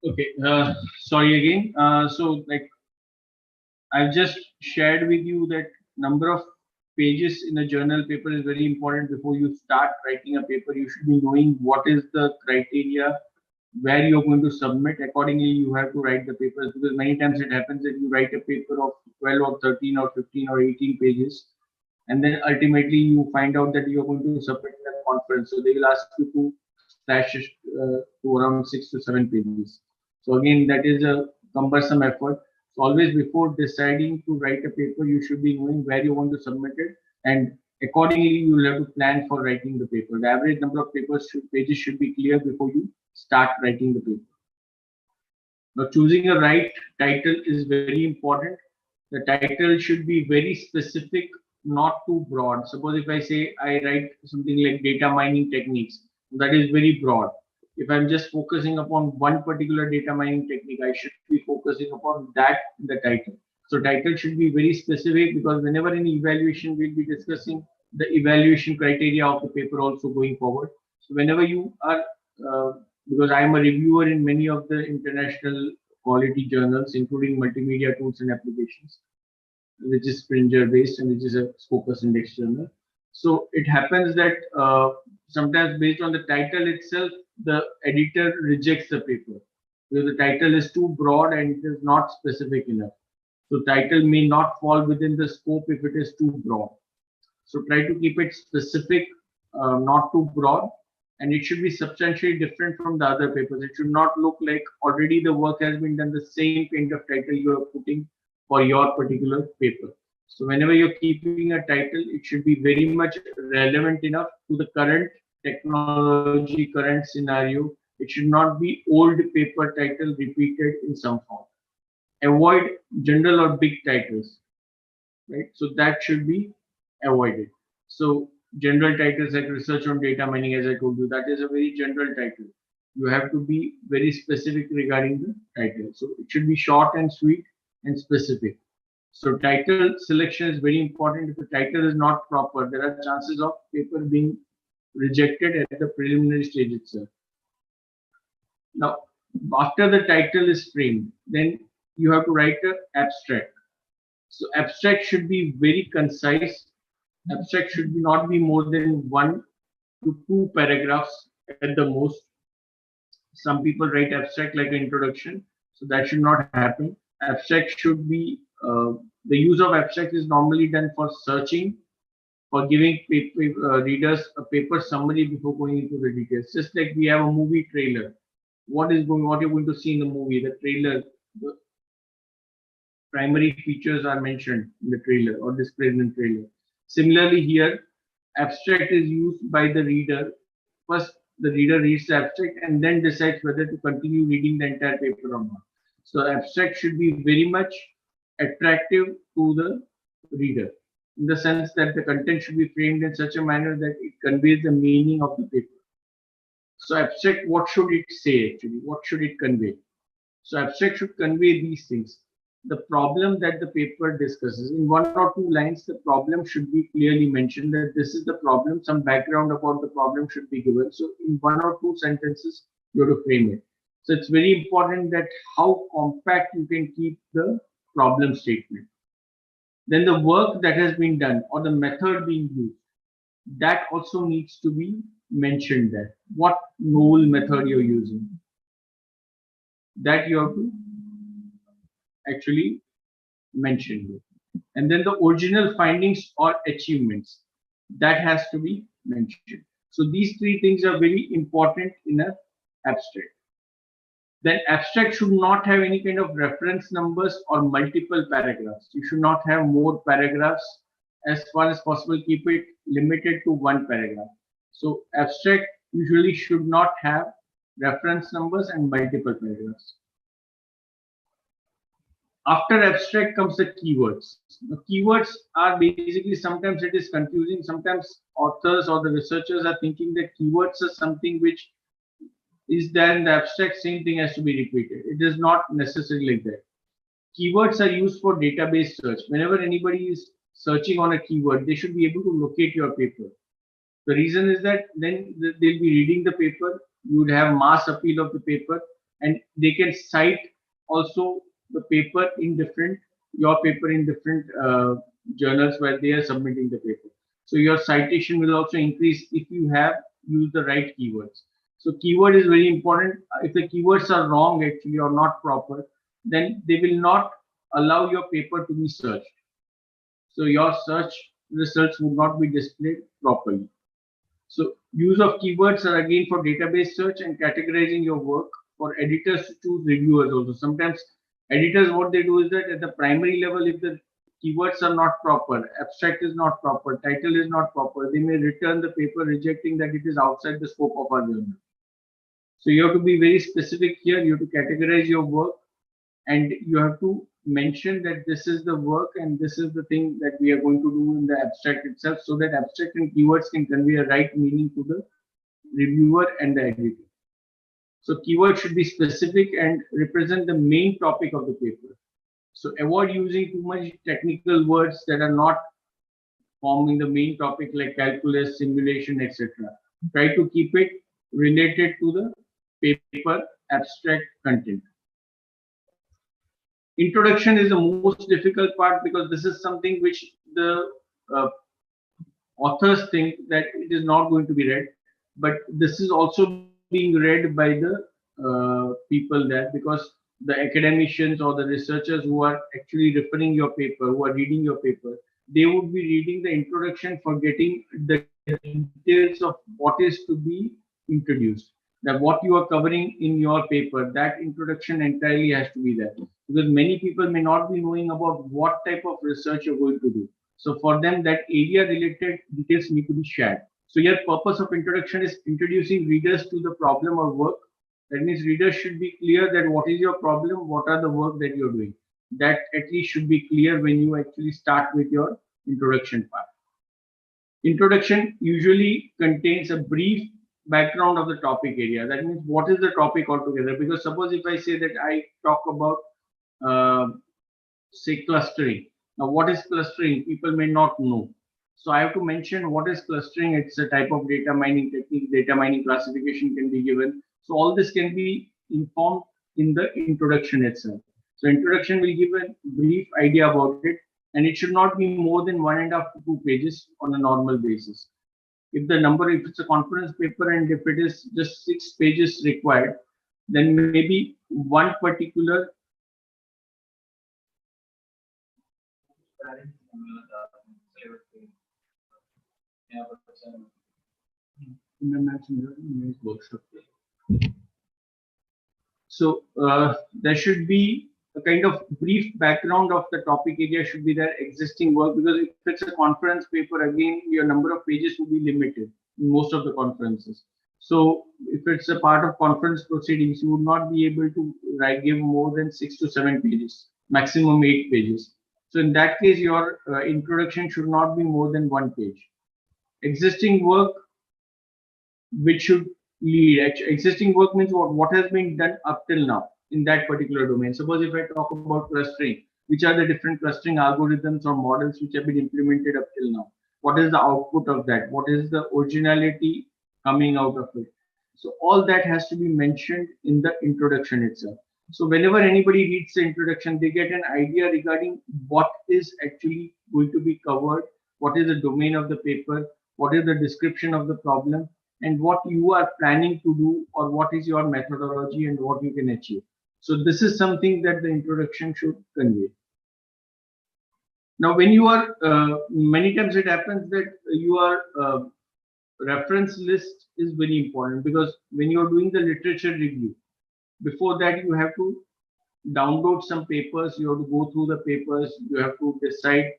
[SPEAKER 3] Okay, sorry again. So like I've just shared with you that number of pages in a journal paper is very important. Before you start writing a paper, you should be knowing what is the criteria where you're going to submit. Accordingly, you have to write the papers, because many times it happens that you write a paper of 12 or 13 or 15 or 18 pages, and then ultimately you find out that you're going to submit in a conference. So they will ask you to slash it to around 6 to 7 pages. So again, that is a cumbersome effort. So always before deciding to write a paper, you should be knowing where you want to submit it, and accordingly you will have to plan for writing the paper. The average number of pages should be clear before you start writing the paper. Now, choosing a right title is very important. The title should be very specific, not too broad. Suppose if I say I write something like data mining techniques, that is very broad. If I'm just focusing upon one particular data mining technique, I should be focusing upon that in the title. So title should be very specific, because whenever in evaluation, we'll be discussing the evaluation criteria of the paper also going forward. So whenever you are, because I am a reviewer in many of the international quality journals, including multimedia tools and applications, which is Springer based and which is a Scopus index journal. So it happens that sometimes based on the title itself, the editor rejects the paper because the title is too broad and it is not specific enough. So title may not fall within the scope if it is too broad. So try to keep it specific, not too broad. and it should be substantially different from the other papers. It should not look like already the work has been done, the same kind of title you are putting for your particular paper. So whenever you're keeping a title, it should be very much relevant enough to the current technology, current scenario. It should not be old paper title repeated in some form. Avoid general or big titles, right? So that should be avoided. So general titles like research on data mining, as I told you, that is a very general title. You have to be very specific regarding the title. So it should be short and sweet and specific. So title selection is very important. If the title is not proper, there are chances of paper being rejected at the preliminary stage itself. Now, after the title is framed, then you have to write an abstract. So abstract should be very concise. Abstract should not be more than 1 to 2 paragraphs at the most. Some people write abstract like an introduction, so that should not happen. Abstract should be, the use of abstract is normally done for searching, for giving readers a paper summary before going into the details. Just like we have a movie trailer. What you're going to see in the movie, the trailer, the primary features are mentioned in the trailer or displayed in the trailer. Similarly here, abstract is used by the reader. First, the reader reads the abstract and then decides whether to continue reading the entire paper or not. So abstract should be very much attractive to the reader, in the sense that the content should be framed in such a manner that it conveys the meaning of the paper. So abstract, what should it say actually? What should it convey? So abstract should convey these things. The problem that the paper discusses, in 1 or 2 lines, the problem should be clearly mentioned, that this is the problem, some background about the problem should be given. So in 1 or 2 sentences, you have to frame it. So it's very important that how compact you can keep the problem statement. Then the work that has been done or the method being used, that also needs to be mentioned there. What novel method you're using, that you have to actually mention. And then the original findings or achievements, that has to be mentioned. So these 3 things are very important in an abstract. Then abstract should not have any kind of reference numbers or multiple paragraphs. You should not have more paragraphs. As far as possible, keep it limited to 1 paragraph. So abstract usually should not have reference numbers and multiple paragraphs. After abstract comes the keywords. The keywords are basically, sometimes it is confusing. Sometimes authors or the researchers are thinking that keywords are something which is there in the abstract, same thing has to be repeated. It is not necessarily like that. Keywords are used for database search. Whenever anybody is searching on a keyword, they should be able to locate your paper. The reason is that then they'll be reading the paper, you would have mass appeal of the paper, and they can cite also the paper in different, your paper in different journals where they are submitting the paper. So your citation will also increase if you have used the right keywords. So keyword is very important. If the keywords are wrong actually or not proper, then they will not allow your paper to be searched. So your search results would not be displayed properly. So use of keywords are again for database search and categorizing your work, for editors to choose reviewers also. Sometimes editors, what they do is that at the primary level, if the keywords are not proper, abstract is not proper, title is not proper, they may return the paper rejecting that it is outside the scope of our journal. So you have to be very specific here. You have to categorize your work, and you have to mention that this is the work and this is the thing that we are going to do in the abstract itself, so that abstract and keywords can convey a right meaning to the reviewer and the editor. So keywords should be specific and represent the main topic of the paper. So avoid using too much technical words that are not forming the main topic, like calculus, simulation, etc. Try to keep it related to the paper abstract content. Introduction is the most difficult part, because this is something which the authors think that it is not going to be read, but this is also being read by the people there, because the academicians or the researchers who are actually referring your paper, who are reading your paper, they would be reading the introduction for getting the details of what is to be introduced. That what you are covering in your paper, that introduction entirely has to be there, because many people may not be knowing about what type of research you're going to do. So for them, that area related details need to be shared. So your purpose of introduction is introducing readers to the problem or work. That means readers should be clear that what is your problem, what are the work that you're doing. That at least should be clear when you actually start with your introduction part. Introduction usually contains a brief background of the topic area. That means what is the topic altogether? Because suppose if I say that I talk about, say, clustering. Now, what is clustering? People may not know. So I have to mention what is clustering. It's a type of data mining technique. Data mining classification can be given. So all this can be informed in the introduction itself. So introduction will give a brief idea about it, and it should not be more than 1.5 to 2 pages on a normal basis. If it's a conference paper and if it is just 6 pages required, then maybe one particular so there should be a kind of brief background of the topic area should be their existing work, because if it's a conference paper, again, your number of pages will be limited in most of the conferences. So if it's a part of conference proceedings, you would not be able to give more than 6 to 7 pages, maximum 8 pages. So in that case, your introduction should not be more than 1 page. Existing work, which should lead. Existing work means what has been done up till now in that particular domain. Suppose if I talk about clustering, which are the different clustering algorithms or models which have been implemented up till now? What is the output of that? What is the originality coming out of it? So all that has to be mentioned in the introduction itself. So whenever anybody reads the introduction, they get an idea regarding what is actually going to be covered, what is the domain of the paper, what is the description of the problem, and what you are planning to do, or what is your methodology and what you can achieve. So this is something that the introduction should convey. Now, when you are, many times it happens that your reference list is very important, because when you are doing the literature review, before that you have to download some papers, you have to go through the papers, you have to decide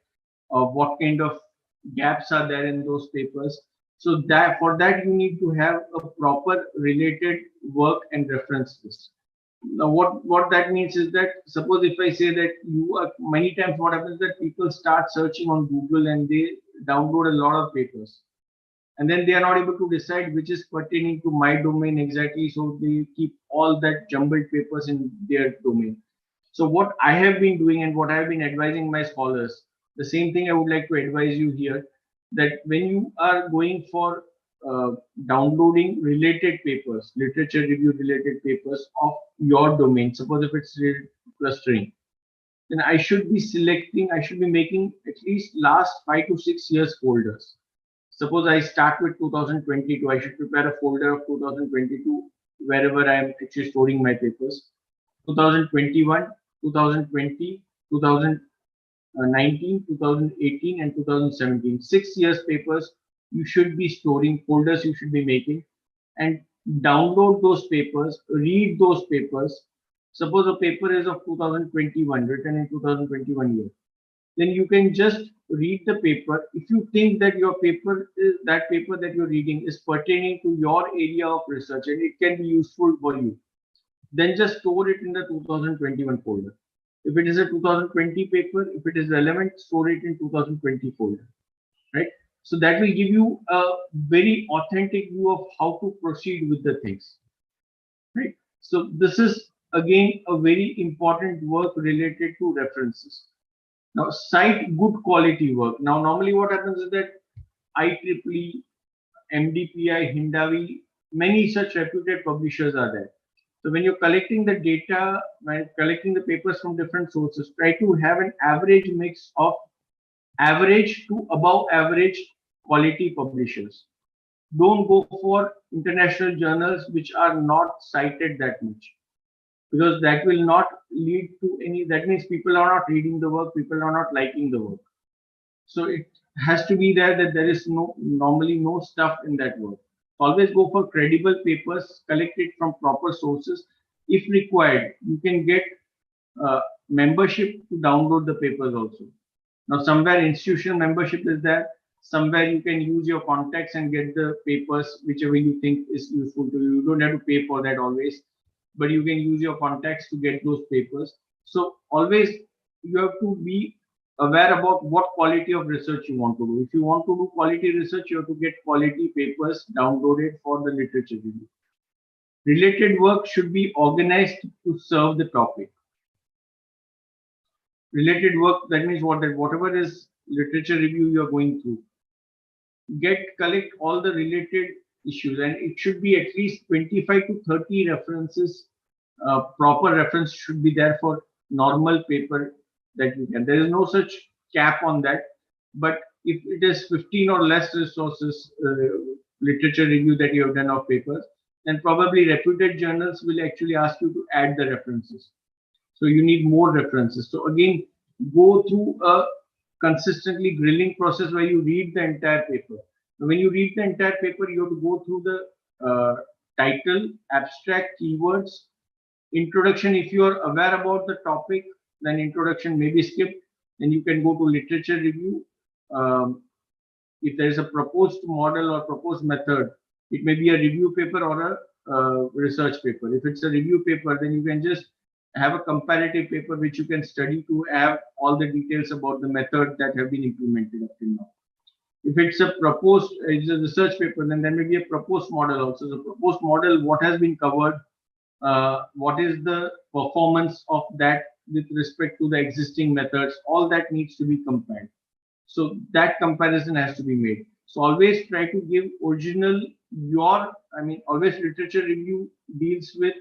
[SPEAKER 3] what kind of gaps are there in those papers. So that for that you need to have a proper related work and reference list. Now what that means is that, suppose if I say that you are, many times what happens is that people start searching on Google and they download a lot of papers, and then they are not able to decide which is pertaining to my domain exactly, so they keep all that jumbled papers in their domain. So what I have been doing and what I have been advising my scholars, the same thing I would like to advise you here, that when you are going for downloading related papers, literature review related papers of your domain, suppose if it's clustering, then I should be making at least last 5 to 6 years folders. Suppose I start with 2022, I should prepare a folder of 2022 wherever I am actually storing my papers. 2021, 2020, 2019, 2018, and 2017. 6 years papers you should be storing, folders you should be making, and download those papers, read those papers. Suppose a paper is of 2021, written in 2021 year. Then you can just read the paper. If you think that your paper is, that paper that you're reading is pertaining to your area of research and it can be useful for you, then just store it in the 2021 folder. If it is a 2020 paper, if it is relevant, store it in 2020 folder, right? So that will give you a very authentic view of how to proceed with the things, right? So this is again a very important work related to references. Now, cite good quality work. Now, normally what happens is that IEEE, MDPI, Hindawi, many such reputed publishers are there. So when you're collecting the data, when collecting the papers from different sources, try to have an average mix of average to above average quality publishers. Don't go for international journals which are not cited that much, because that will not lead to any, that means people are not reading the work, people are not liking the work. So it has to be there that there is normally no stuff in that work. Always go for credible papers collected from proper sources. If required, you can get membership to download the papers also. Now, somewhere institutional membership is there. Somewhere you can use your contacts and get the papers, whichever you think is useful to you. You don't have to pay for that always, but you can use your contacts to get those papers. So always you have to be aware about what quality of research you want to do. If you want to do quality research, you have to get quality papers downloaded for the literature review. Related work should be organized to serve the topic. Related work, that means whatever is literature review you are going through, collect all the related issues, and it should be at least 25 to 30 references. Proper reference should be there for normal paper that you can. There is no such cap on that, but if it is 15 or less resources, literature review that you have done of papers, then probably reputed journals will actually ask you to add the references. So you need more references. So again, go through a consistently grilling process where you read the entire paper. When you read the entire paper, you have to go through the title, abstract, keywords, introduction. If you are aware about the topic, then introduction may be skipped. Then you can go to literature review. If there is a proposed model or proposed method, it may be a review paper or a research paper. If it's a review paper, then you can just have a comparative paper which you can study to have all the details about the method that have been implemented up till now. If it's a research paper, then there may be a proposed model also. The proposed model, what has been covered, what is the performance of that with respect to the existing methods, all that needs to be compared. So that comparison has to be made. So always try to give original always literature review deals with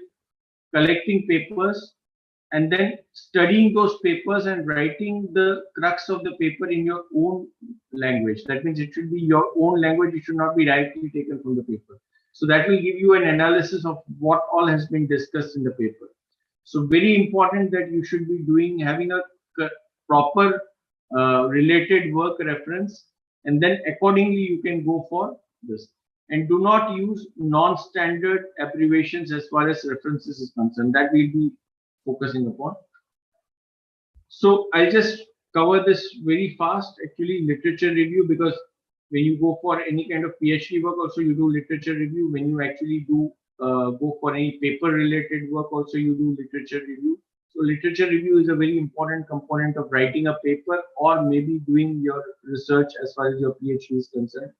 [SPEAKER 3] collecting papers and then studying those papers and writing the crux of the paper in your own language. That means it should be your own language. It should not be directly taken from the paper. So that will give you an analysis of what all has been discussed in the paper. So very important that you should be having a proper related work reference, and then accordingly you can go for this. And do not use non-standard abbreviations as far as references is concerned. That we'll be focusing upon. So I'll just cover this very fast. Actually, literature review, because when you go for any kind of PhD work, also you do literature review. When you actually do go for any paper-related work, also you do literature review. So literature review is a very important component of writing a paper or maybe doing your research as far as your PhD is concerned.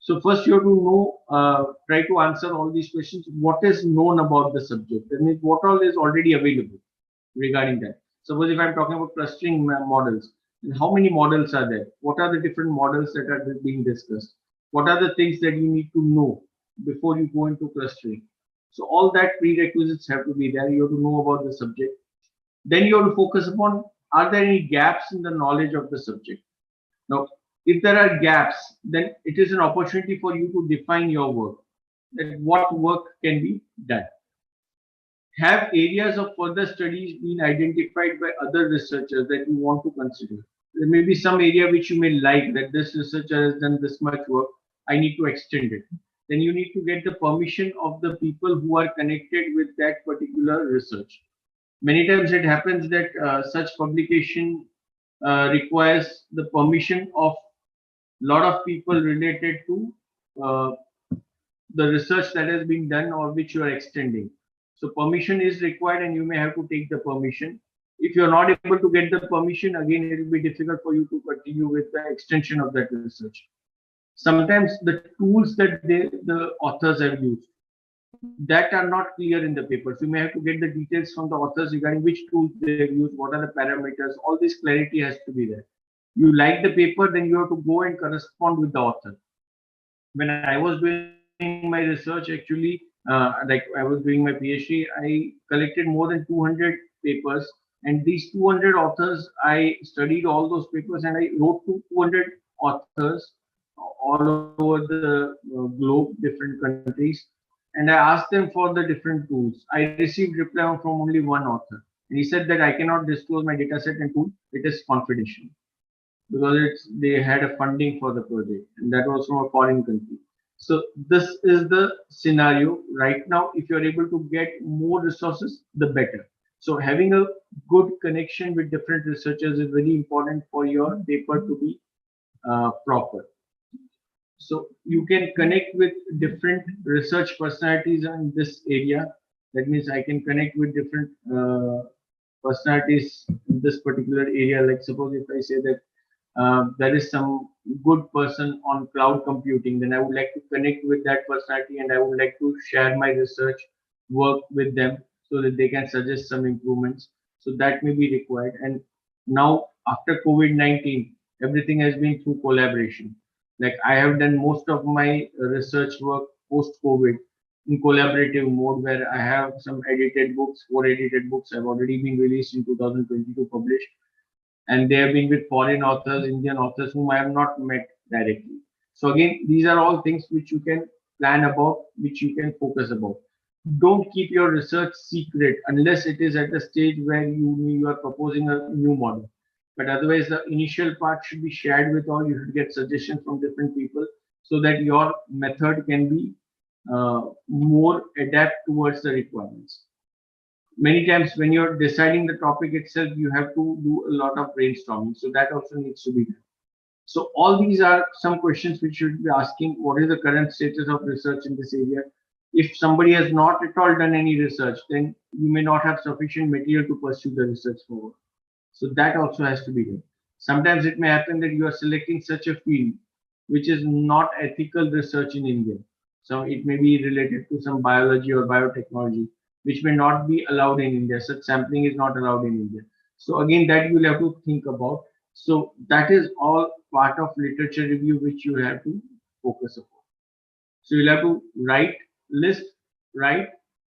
[SPEAKER 3] So first you have to know, try to answer all these questions. What is known about the subject? That means what all is already available regarding that. Suppose if I'm talking about clustering models, then how many models are there? What are the different models that are being discussed? What are the things that you need to know before you go into clustering? So all that prerequisites have to be there. You have to know about the subject. Then you have to focus upon, are there any gaps in the knowledge of the subject? Now, if there are gaps, then it is an opportunity for you to define your work, that what work can be done. Have areas of further studies been identified by other researchers that you want to consider? There may be some area which you may like, that this researcher has done this much work, I need to extend it. Then you need to get the permission of the people who are connected with that particular research. Many times it happens that such publication requires the permission of a lot of people related to the research that has been done or which you are extending. So permission is required and you may have to take the permission. If you're not able to get the permission, again, it will be difficult for you to continue with the extension of that research. Sometimes the tools that the authors have used, that are not clear in the paper. So you may have to get the details from the authors regarding which tools they have used, what are the parameters, all this clarity has to be there. You like the paper, then you have to go and correspond with the author. When I was doing my research, actually, like I was doing my PhD, I collected more than 200 papers, and these 200 authors, I studied all those papers and I wrote to 200 authors all over the globe, different countries, and I asked them for the different tools. I received reply from only one author, and he said that I cannot disclose my dataset and tool, it is confidential, because they had a funding for the project, and that was from a foreign country. So this is the scenario right now. If you're able to get more resources, the better. So having a good connection with different researchers is very important for your paper to be proper. So you can connect with different research personalities in this area. That means I can connect with different personalities in this particular area. Like suppose if I say that there is some good person on cloud computing, then I would like to connect with that personality and I would like to share my research work with them so that they can suggest some improvements. So that may be required. And now after COVID-19, everything has been through collaboration. Like I have done most of my research work post-COVID in collaborative mode, where I have some edited books, 4 edited books have already been released in 2022 published, and they have been with foreign authors, Indian authors whom I have not met directly. So again, these are all things which you can plan about, which you can focus about. Don't keep your research secret unless it is at the stage where you are proposing a new model. But otherwise, the initial part should be shared with all. You should get suggestions from different people so that your method can be more adapt towards the requirements. Many times when you're deciding the topic itself, you have to do a lot of brainstorming. So that also needs to be done. So all these are some questions which you should be asking. What is the current status of research in this area? If somebody has not at all done any research, then you may not have sufficient material to pursue the research forward. So that also has to be done. Sometimes it may happen that you are selecting such a field which is not ethical research in India. So it may be related to some biology or biotechnology, which may not be allowed in India. Such sampling is not allowed in India. So again, that you will have to think about. So that is all part of literature review, which you have to focus upon. So you'll have to write, list, write,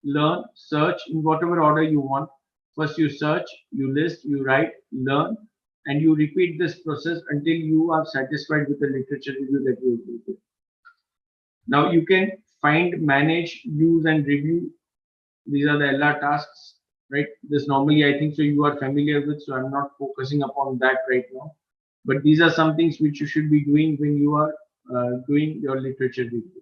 [SPEAKER 3] learn, search in whatever order you want. First you search, you list, you write, learn, and you repeat this process until you are satisfied with the literature review that you will do. Now you can find, manage, use, and review. These are the LR tasks, right? This normally I think so you are familiar with, so I'm not focusing upon that right now. But these are some things which you should be doing when you are doing your literature review.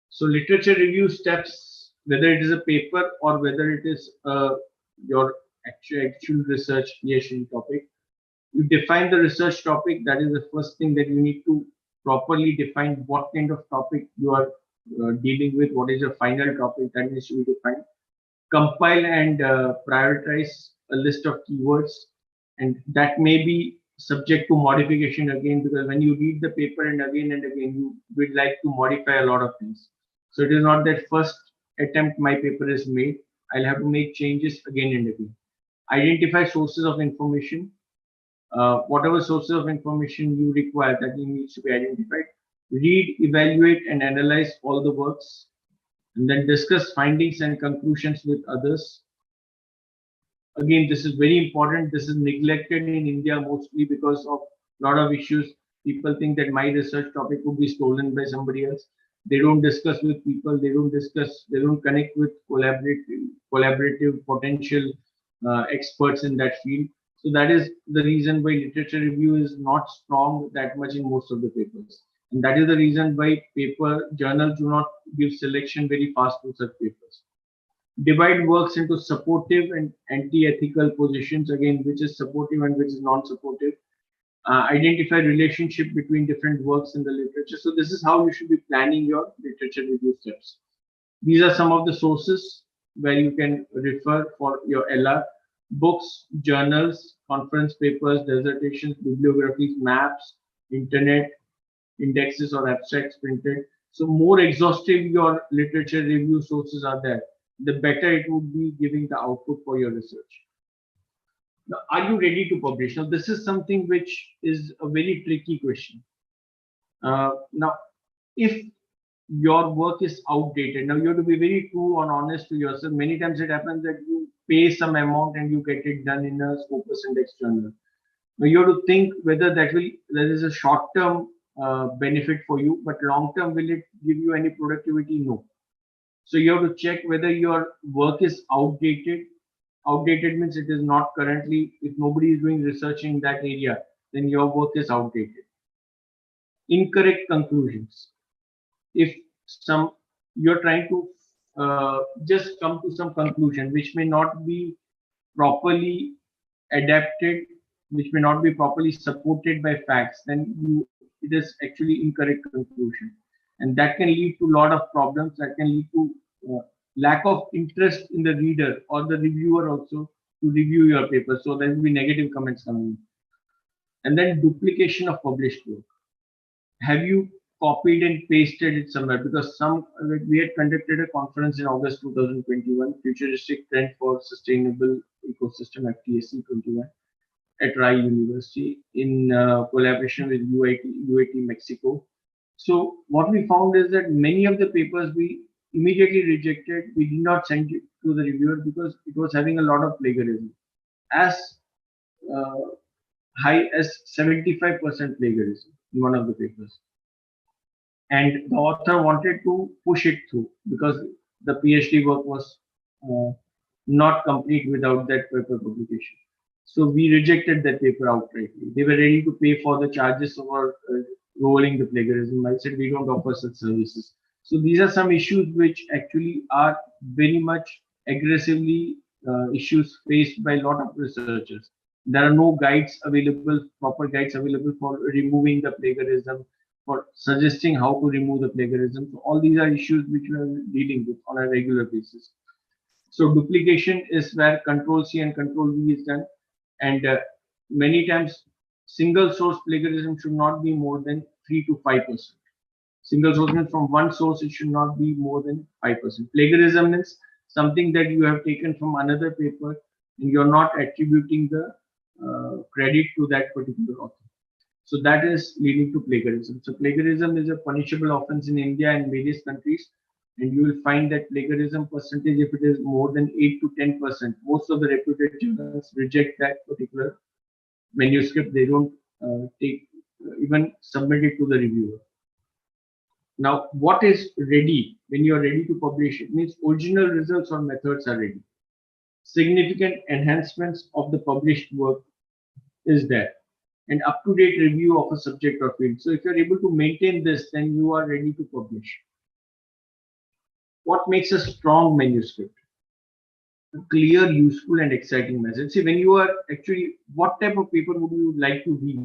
[SPEAKER 3] So literature review steps, whether it is a paper or whether it is your actual research PhD topic, you define the research topic. That is the first thing that you need to properly define what kind of topic you are dealing with, what is your final topic that needs to be defined. Compile and prioritize a list of keywords, and that may be subject to modification again, because when you read the paper and again, you would like to modify a lot of things. So it is not that first attempt my paper is made. I'll have to make changes again and again. Identify sources of information. Whatever sources of information you require, that needs to be identified. Read, evaluate, and analyze all the works, and then discuss findings and conclusions with others. Again, this is very important. This is neglected in India mostly because of a lot of issues. People think that my research topic would be stolen by somebody else. They don't discuss with people. They don't connect with collaborative potential experts in that field. So that is the reason why literature review is not strong that much in most of the papers. And that is the reason why journals do not give selection very fast to such papers. Divide works into supportive and anti-ethical positions, again, which is supportive and which is non-supportive. Identify relationship between different works in the literature. So this is how you should be planning your literature review steps. These are some of the sources where you can refer for your LR: books, journals, conference papers, dissertations, bibliographies, maps, internet, indexes or abstracts printed. So more exhaustive your literature review sources are there, the better it would be giving the output for your research. Now, are you ready to publish? Now, this is something which is a very tricky question. Now, if your work is outdated, now you have to be very true and honest to yourself. Many times it happens that you pay some amount and you get it done in a Scopus Index journal. Now, you have to think whether that is a short-term benefit for you, but long-term, will it give you any productivity? No. So you have to check whether your work is outdated. Outdated means it is not currently, if nobody is doing research in that area, then your work is outdated. Incorrect conclusions. if you're trying to just come to some conclusion which may not be properly adapted, which may not be properly supported by facts, then it is actually incorrect conclusion, and that can lead to a lot of problems. That can lead to lack of interest in the reader or the reviewer also to review your paper. So there will be negative comments coming. And then duplication of published work. Have you copied and pasted it somewhere? Because we had conducted a conference in August 2021, Futuristic Trend for Sustainable Ecosystem, FTSE 21, at Rai University in collaboration with UAT Mexico. So what we found is that many of the papers we immediately rejected. We did not send it to the reviewer because it was having a lot of plagiarism, as uh, high as 75% plagiarism in one of the papers. And the author wanted to push it through because the PhD work was uh, not complete without that paper publication. So we rejected that paper outrightly. They were ready to pay for the charges for rolling the plagiarism. I said we don't offer such services. So these are some issues which actually are very much aggressively issues faced by a lot of researchers. There are no guides available, proper guides available for removing the plagiarism, for suggesting how to remove the plagiarism. So all these are issues which we are dealing with on a regular basis. So duplication is where Control C and Control V is done, and many times single source plagiarism should not be more than 3 to 5%. Single source means from one source it should not be more than 5%. Plagiarism means something that you have taken from another paper and you're not attributing the credit to that particular author. So that is leading to plagiarism. So plagiarism is a punishable offense in India and various countries. And you will find that plagiarism percentage, if it is more than 8 to 10%, most of the reputed journals reject that particular manuscript. They don't even submit it to the reviewer. Now, what is ready? When you are ready to publish, it means original results or methods are ready. Significant enhancements of the published work is there. An up-to-date review of a subject or field. So if you're able to maintain this, then you are ready to publish. What makes a strong manuscript? A clear, useful, and exciting message. See, when you are actually, what type of paper would you like to read?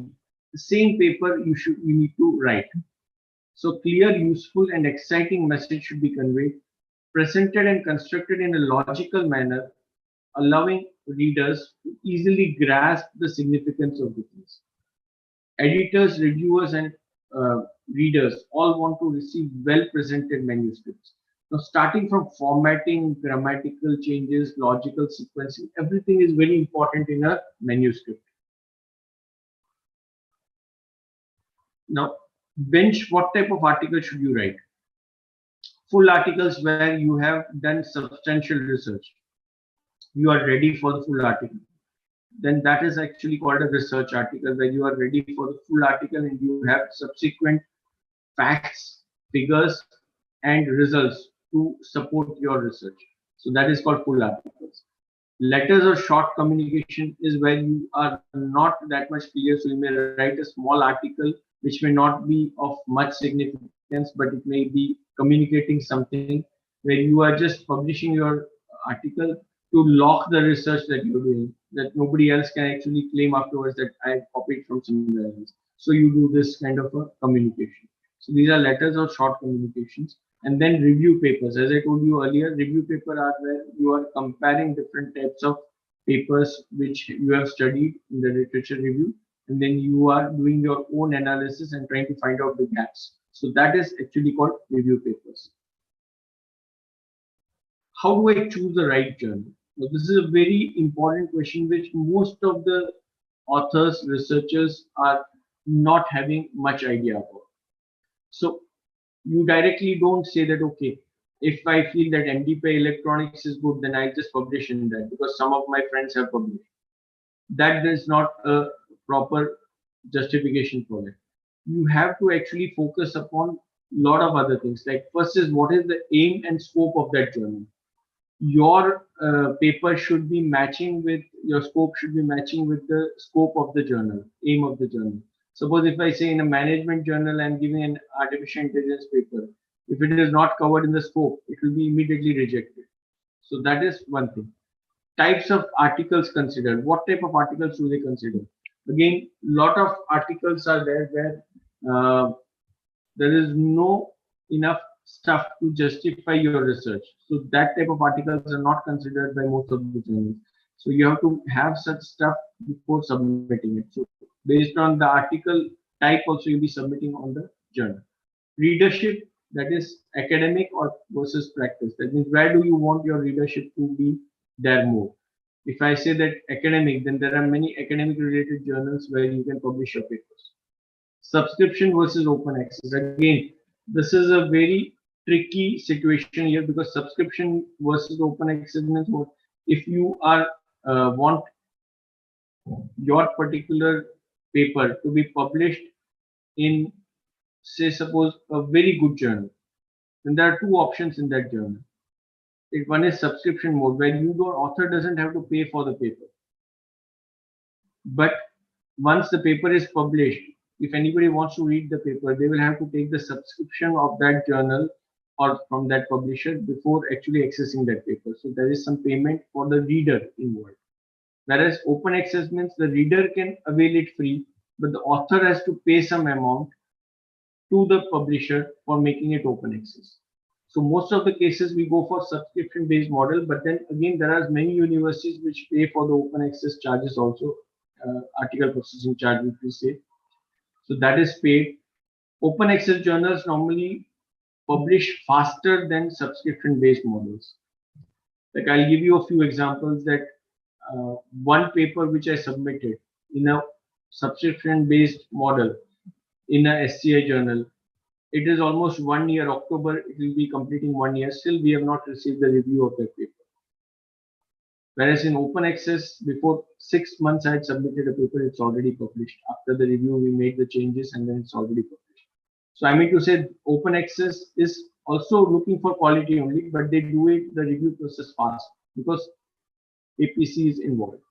[SPEAKER 3] The same paper you need to write. So clear, useful, and exciting message should be conveyed, presented and constructed in a logical manner, allowing readers to easily grasp the significance of the piece. Editors, reviewers, and readers all want to receive well-presented manuscripts. Now, starting from formatting, grammatical changes, logical sequencing, everything is very important in a manuscript. Now, what type of article should you write? Full articles where you have done substantial research. You are ready for the full article. Then that is actually called a research article, where you are ready for the full article and you have subsequent facts, figures, and results to support your research. So that is called full articles. Letters or short communication is where you are not that much clear. So you may write a small article which may not be of much significance, but it may be communicating something, where you are just publishing your article to lock the research that you're doing, that nobody else can actually claim afterwards that I copied from somewhere else. So you do this kind of a communication. So these are letters or short communications. And then review papers. As I told you earlier, review paper are where you are comparing different types of papers which you have studied in the literature review, and then you are doing your own analysis and trying to find out the gaps. So that is actually called review papers. How do I choose the right journal? Now, this is a very important question which most of the authors, researchers are not having much idea about. So you directly don't say that, okay, if I feel that MDPI electronics is good, then I just publish in that because some of my friends have published. That is not a proper justification for it. You have to actually focus upon a lot of other things. Like first is, what is the aim and scope of that journal? Your paper should be matching with, your scope should be matching with the scope of the journal, aim of the journal. Suppose if I say in a management journal, I'm giving an artificial intelligence paper, If it is not covered in the scope, it will be immediately rejected. So that is one thing. Types of articles considered. What type of articles do they consider? Again, lot of articles are there where there is no enough stuff to justify your research. So that type of articles are not considered by most of the journals. So you have to have such stuff before submitting it. So based on the article type also you'll be submitting on the journal. Readership, that is academic or versus practice. That means where do you want your readership to be there more? If I say that academic, then there are many academic related journals where you can publish your papers. Subscription versus open access. Again, this is a very tricky situation here because subscription versus open access means what? If you are want your particular paper to be published in, say, suppose a very good journal, then there are two options in that journal. One is subscription mode, where author doesn't have to pay for the paper. But once the paper is published, if anybody wants to read the paper, they will have to take the subscription of that journal or from that publisher before actually accessing that paper. So there is some payment for the reader involved. Whereas open access means the reader can avail it free, but the author has to pay some amount to the publisher for making it open access. So most of the cases we go for subscription based model, but then again there are many universities which pay for the open access charges also, article processing charge which we say. So that is paid. Open access journals normally publish faster than subscription based models. Like I'll give you a few examples that one paper which I submitted in a subscription based model in a SCI journal, it is almost 1 year. October, it will be completing 1 year. Still, we have not received the review of that paper. Whereas in open access, before 6 months I had submitted a paper, it's already published. After the review, we made the changes and then it's already published. So I mean to say open access is also looking for quality only, but they do it, the review process fast because APC is involved,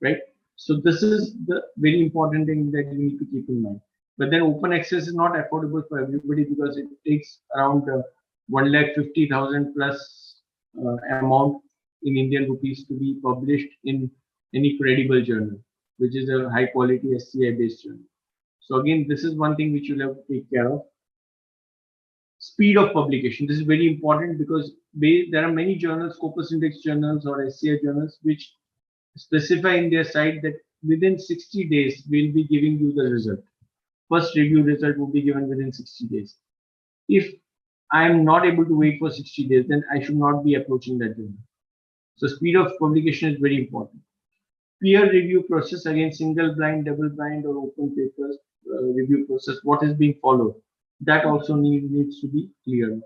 [SPEAKER 3] right? So this is the very important thing that you need to keep in mind. But then open access is not affordable for everybody because it takes around 1,50,000 plus amount in Indian rupees to be published in any credible journal, which is a high quality SCI based journal. So again, this is one thing which you'll have to take care of. Speed of publication. This is very important because there are many journals, Scopus Index journals or SCI journals, which specify in their site that within 60 days, we'll be giving you the result. First review result will be given within 60 days. If I am not able to wait for 60 days, then I should not be approaching that journal. So speed of publication is very important. Peer review process, again, single blind, double blind or open papers review process, what is being followed, that also needs to be clear.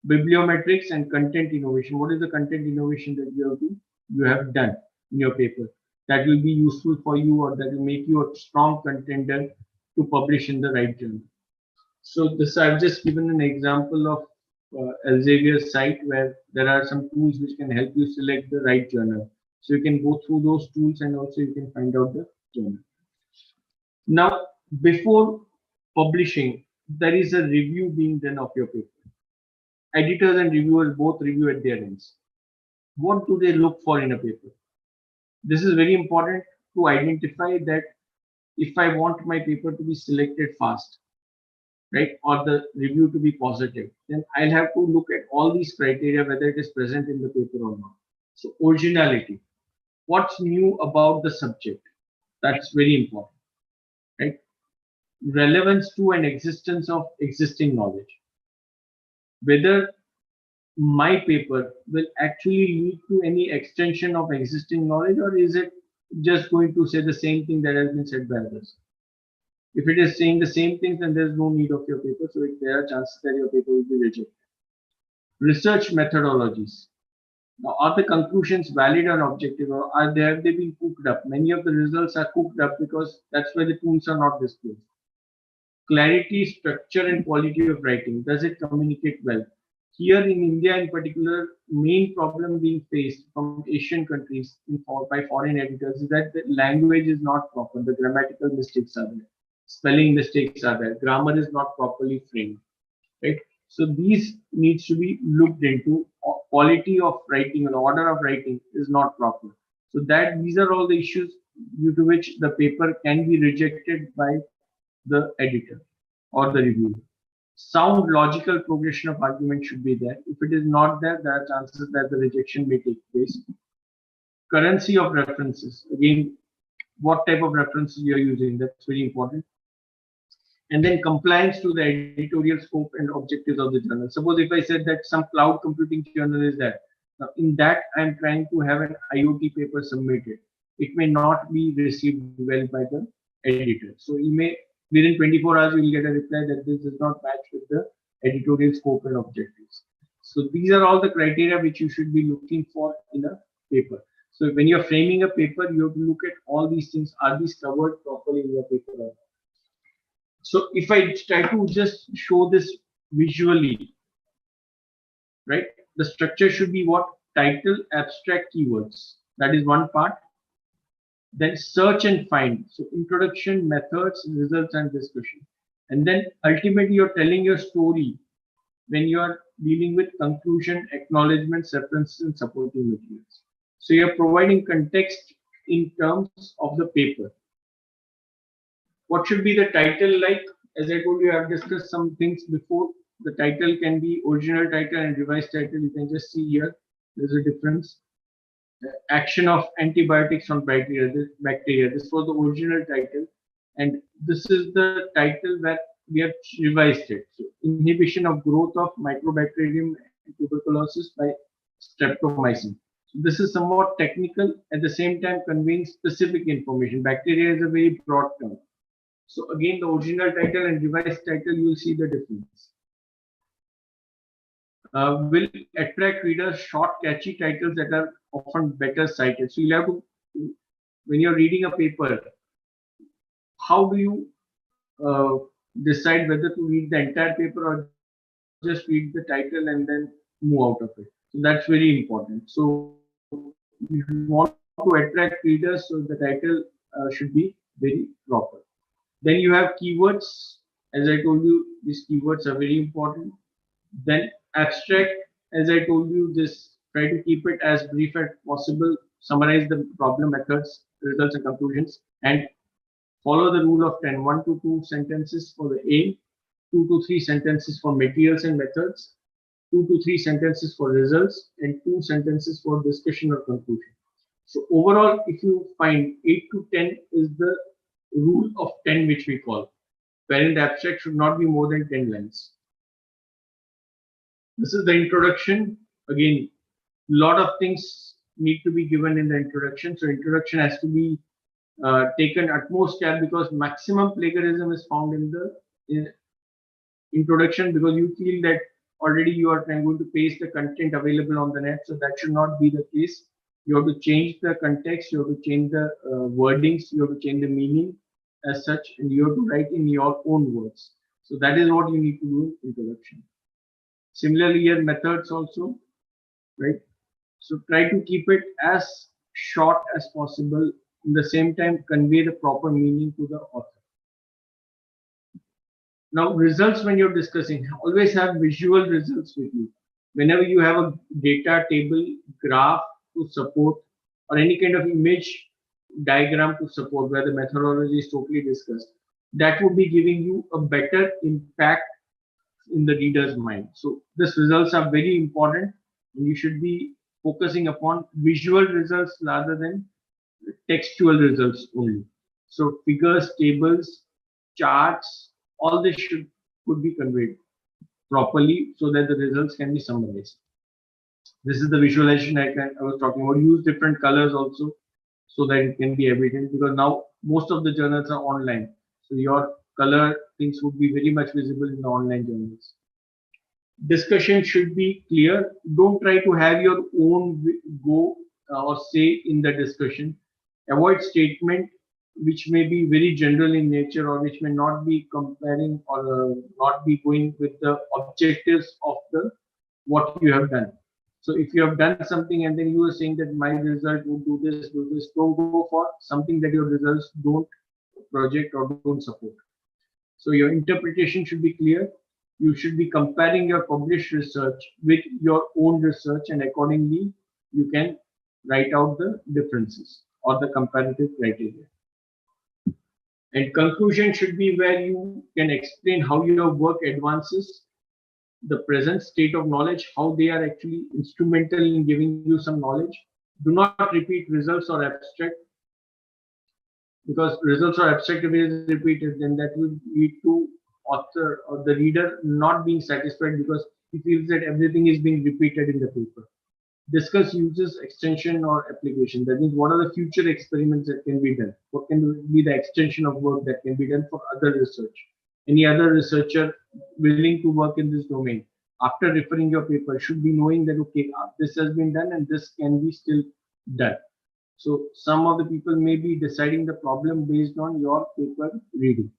[SPEAKER 3] Bibliometrics and content innovation. What is the content innovation that you have done in your paper that will be useful for you or that will make you a strong contender to publish in the right journal? So this I've just given an example of Elsevier's site where there are some tools which can help you select the right journal. So you can go through those tools and also you can find out the journal. Now, before publishing, there is a review being done of your paper. Editors and reviewers both review at their ends. What do they look for in a paper? This is very important to identify that if I want my paper to be selected fast, right, or the review to be positive, then I'll have to look at all these criteria, whether it is present in the paper or not. So originality, what's new about the subject? That's very important, right? Relevance to and existence of existing knowledge. Whether my paper will actually lead to any extension of existing knowledge or is it just going to say the same thing that has been said by others? If it is saying the same things, then there's no need of your paper. So there are chances that your paper will be rejected. Research methodologies. Now, are the conclusions valid or objective, or have they been cooked up? Many of the results are cooked up because that's why the tools are not displayed. Clarity, structure, and quality of writing. Does it communicate well? Here in India, in particular, main problem being faced from Asian countries by foreign editors is that the language is not proper. The grammatical mistakes are there. Spelling mistakes are there. Grammar is not properly framed, right? So these needs to be looked into. Quality of writing or order of writing is not proper. So that these are all the issues due to which the paper can be rejected by the editor or the reviewer. Sound logical progression of argument should be there. If it is not there, there are chances that the rejection may take place. Currency of references. Again, what type of references you are using, that's very important. And then compliance to the editorial scope and objectives of the journal. Suppose if I said that some cloud computing journal is there, now in that I am trying to have an IoT paper submitted. It may not be received well by the editor. So you may, within 24 hours, you will get a reply that this does not match with the editorial scope and objectives. So these are all the criteria which you should be looking for in a paper. So when you're framing a paper, you have to look at all these things. Are these covered properly in your paper or not? So if I try to just show this visually, right? The structure should be what? Title, abstract, keywords. That is one part. Then search and find. So introduction, methods, results, and discussion. And then ultimately you're telling your story when you are dealing with conclusion, acknowledgements, references, and supporting materials. So you're providing context in terms of the paper. What should be the title like? As I told you, I have discussed some things before. The title can be original title and revised title. You can just see here, there's a difference. The action of antibiotics on bacteria. This was the original title. And this is the title where we have revised it. So, inhibition of growth of Mycobacterium and tuberculosis by streptomycin. So this is somewhat technical, at the same time conveying specific information. Bacteria is a very broad term. So again, the original title and revised title, you will see the difference. Will attract readers short, catchy titles that are often better cited. So you'll have to, when you're reading a paper, how do you decide whether to read the entire paper or just read the title and then move out of it? So that's very important. So you want to attract readers, so the title should be very proper. Then you have keywords. As I told you, these keywords are very important. Then abstract, as I told you, this try to keep it as brief as possible, summarize the problem, methods, results, and conclusions, and follow the rule of 10. 1 to 2 sentences for the aim, 2 to 3 sentences for materials and methods, 2 to 3 sentences for results, and 2 sentences for discussion or conclusion. So overall, if you find 8 to 10 is the rule of 10, which we call, wherein the abstract should not be more than 10 lines. This is the introduction. Again, a lot of things need to be given in the introduction. So introduction has to be taken utmost care, because maximum plagiarism is found in the introduction, because you feel that already you are going to paste the content available on the net. So that should not be the case. You have to change the context, you have to change the wordings, you have to change the meaning as such, and you have to write in your own words. So that is what you need to do in introduction. Similarly, here methods also, right? So try to keep it as short as possible, in the same time convey the proper meaning to the author. Now results, when you're discussing, always have visual results with you. Whenever you have a data table, graph to support, or any kind of image diagram to support where the methodology is totally discussed, that would be giving you a better impact in the reader's mind. So these results are very important, and you should be focusing upon visual results rather than textual results only. So figures, tables, charts, all this could be conveyed properly so that the results can be summarized. This is the visualization I was talking about. Use different colors also so that it can be evident, because now most of the journals are online. So your color things would be very much visible in the online journals. Discussion should be clear. Don't try to have your own go or say in the discussion. Avoid statement which may be very general in nature, or which may not be comparing or not be going with the objectives of the what you have done. So if you have done something and then you are saying that my result would do this, don't go for something that your results don't project or don't support. So your interpretation should be clear. you should be comparing your published research with your own research, and accordingly you can write out the differences or the comparative criteria. And conclusion should be where you can explain how your work advances the present state of knowledge, how they are actually instrumental in giving you some knowledge. Do not repeat results or abstract, because results or abstract if it is repeated, then that will lead to author or the reader not being satisfied because he feels that everything is being repeated in the paper. Discuss uses, extension or application. That means what are the future experiments that can be done? What can be the extension of work that can be done for other research? Any other researcher willing to work in this domain after referring your paper should be knowing that, okay, this has been done and this can be still done. So some of the people may be deciding the problem based on your paper reading.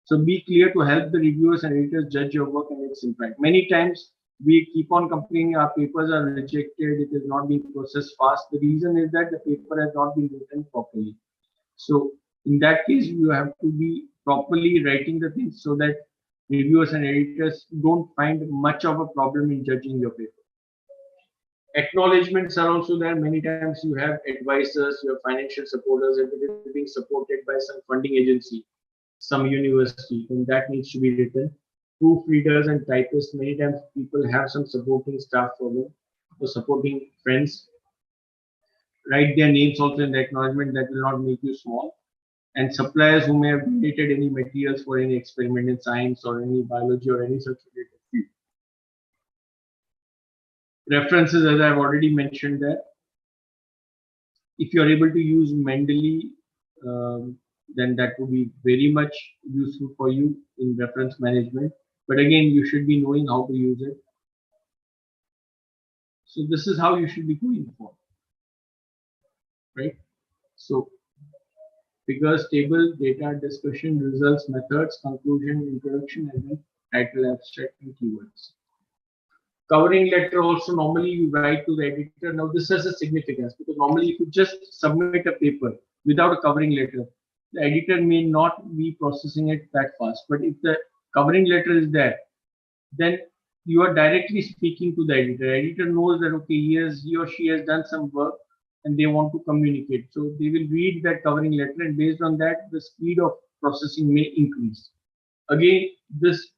[SPEAKER 3] So be clear to help the reviewers and editors judge your work and its impact. Many times we keep on complaining our papers are rejected, it is not being processed fast. The reason is that the paper has not been written properly. So in that case, you have to be properly writing the things so that reviewers and editors don't find much of a problem in judging your paper. Acknowledgements are also there. Many times you have advisors, you have financial supporters, and it is being supported by some funding agency, some university, and that needs to be written. Proofreaders and typists, many times people have some supporting staff for them, or supporting friends. Write their names also in the acknowledgement, that will not make you small. And suppliers who may have donated any materials for any experiment in science or any biology or any such related field. References, as I've already mentioned that. If you're able to use Mendeley, then that would be very much useful for you in reference management. But again, you should be knowing how to use it. So this is how you should be going for, right? So figures, table, data, discussion, results, methods, conclusion, introduction, and then title, abstract, and keywords. Covering letter also normally you write to the editor. Now this has a significance because normally if you just submit a paper without a covering letter, the editor may not be processing it that fast. But if the covering letter is there, then you are directly speaking to the editor. Editor knows that, okay, he or she has done some work and they want to communicate. So they will read that covering letter, and based on that, the speed of processing may increase. Again, this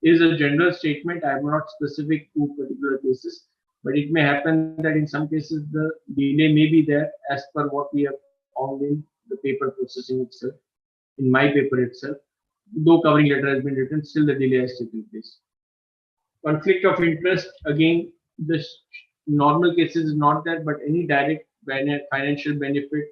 [SPEAKER 3] is a general statement. I am not specific to particular cases, but it may happen that in some cases the delay may be there as per what we have found in the paper processing itself, in my paper itself. Though covering letter has been written, still the delay has taken place. Conflict of interest, again, this normal cases is not there, but any direct financial benefit,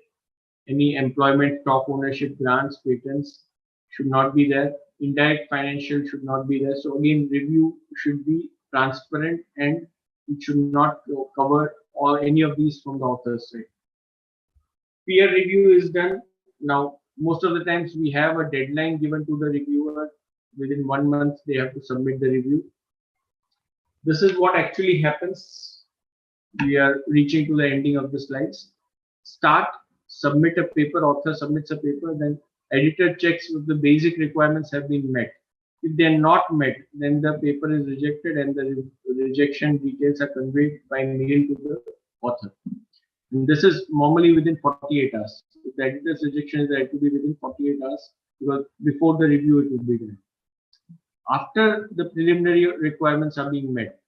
[SPEAKER 3] any employment, stock ownership, grants, patents should not be there. Indirect financial should not be there. So again, review should be transparent and it should not cover any of these from the author's side. Peer review is done. Now, most of the times we have a deadline given to the reviewer. Within 1 month, they have to submit the review. This is what actually happens. We are reaching to the ending of the slides. Start, submit a paper, author submits a paper, then editor checks if the basic requirements have been met. If they are not met, then the paper is rejected and the rejection details are conveyed by mail to the author. And this is normally within 48 hours. If the editor's rejection is to be within 48 hours, because before the review it would be done. After the preliminary requirements are being met,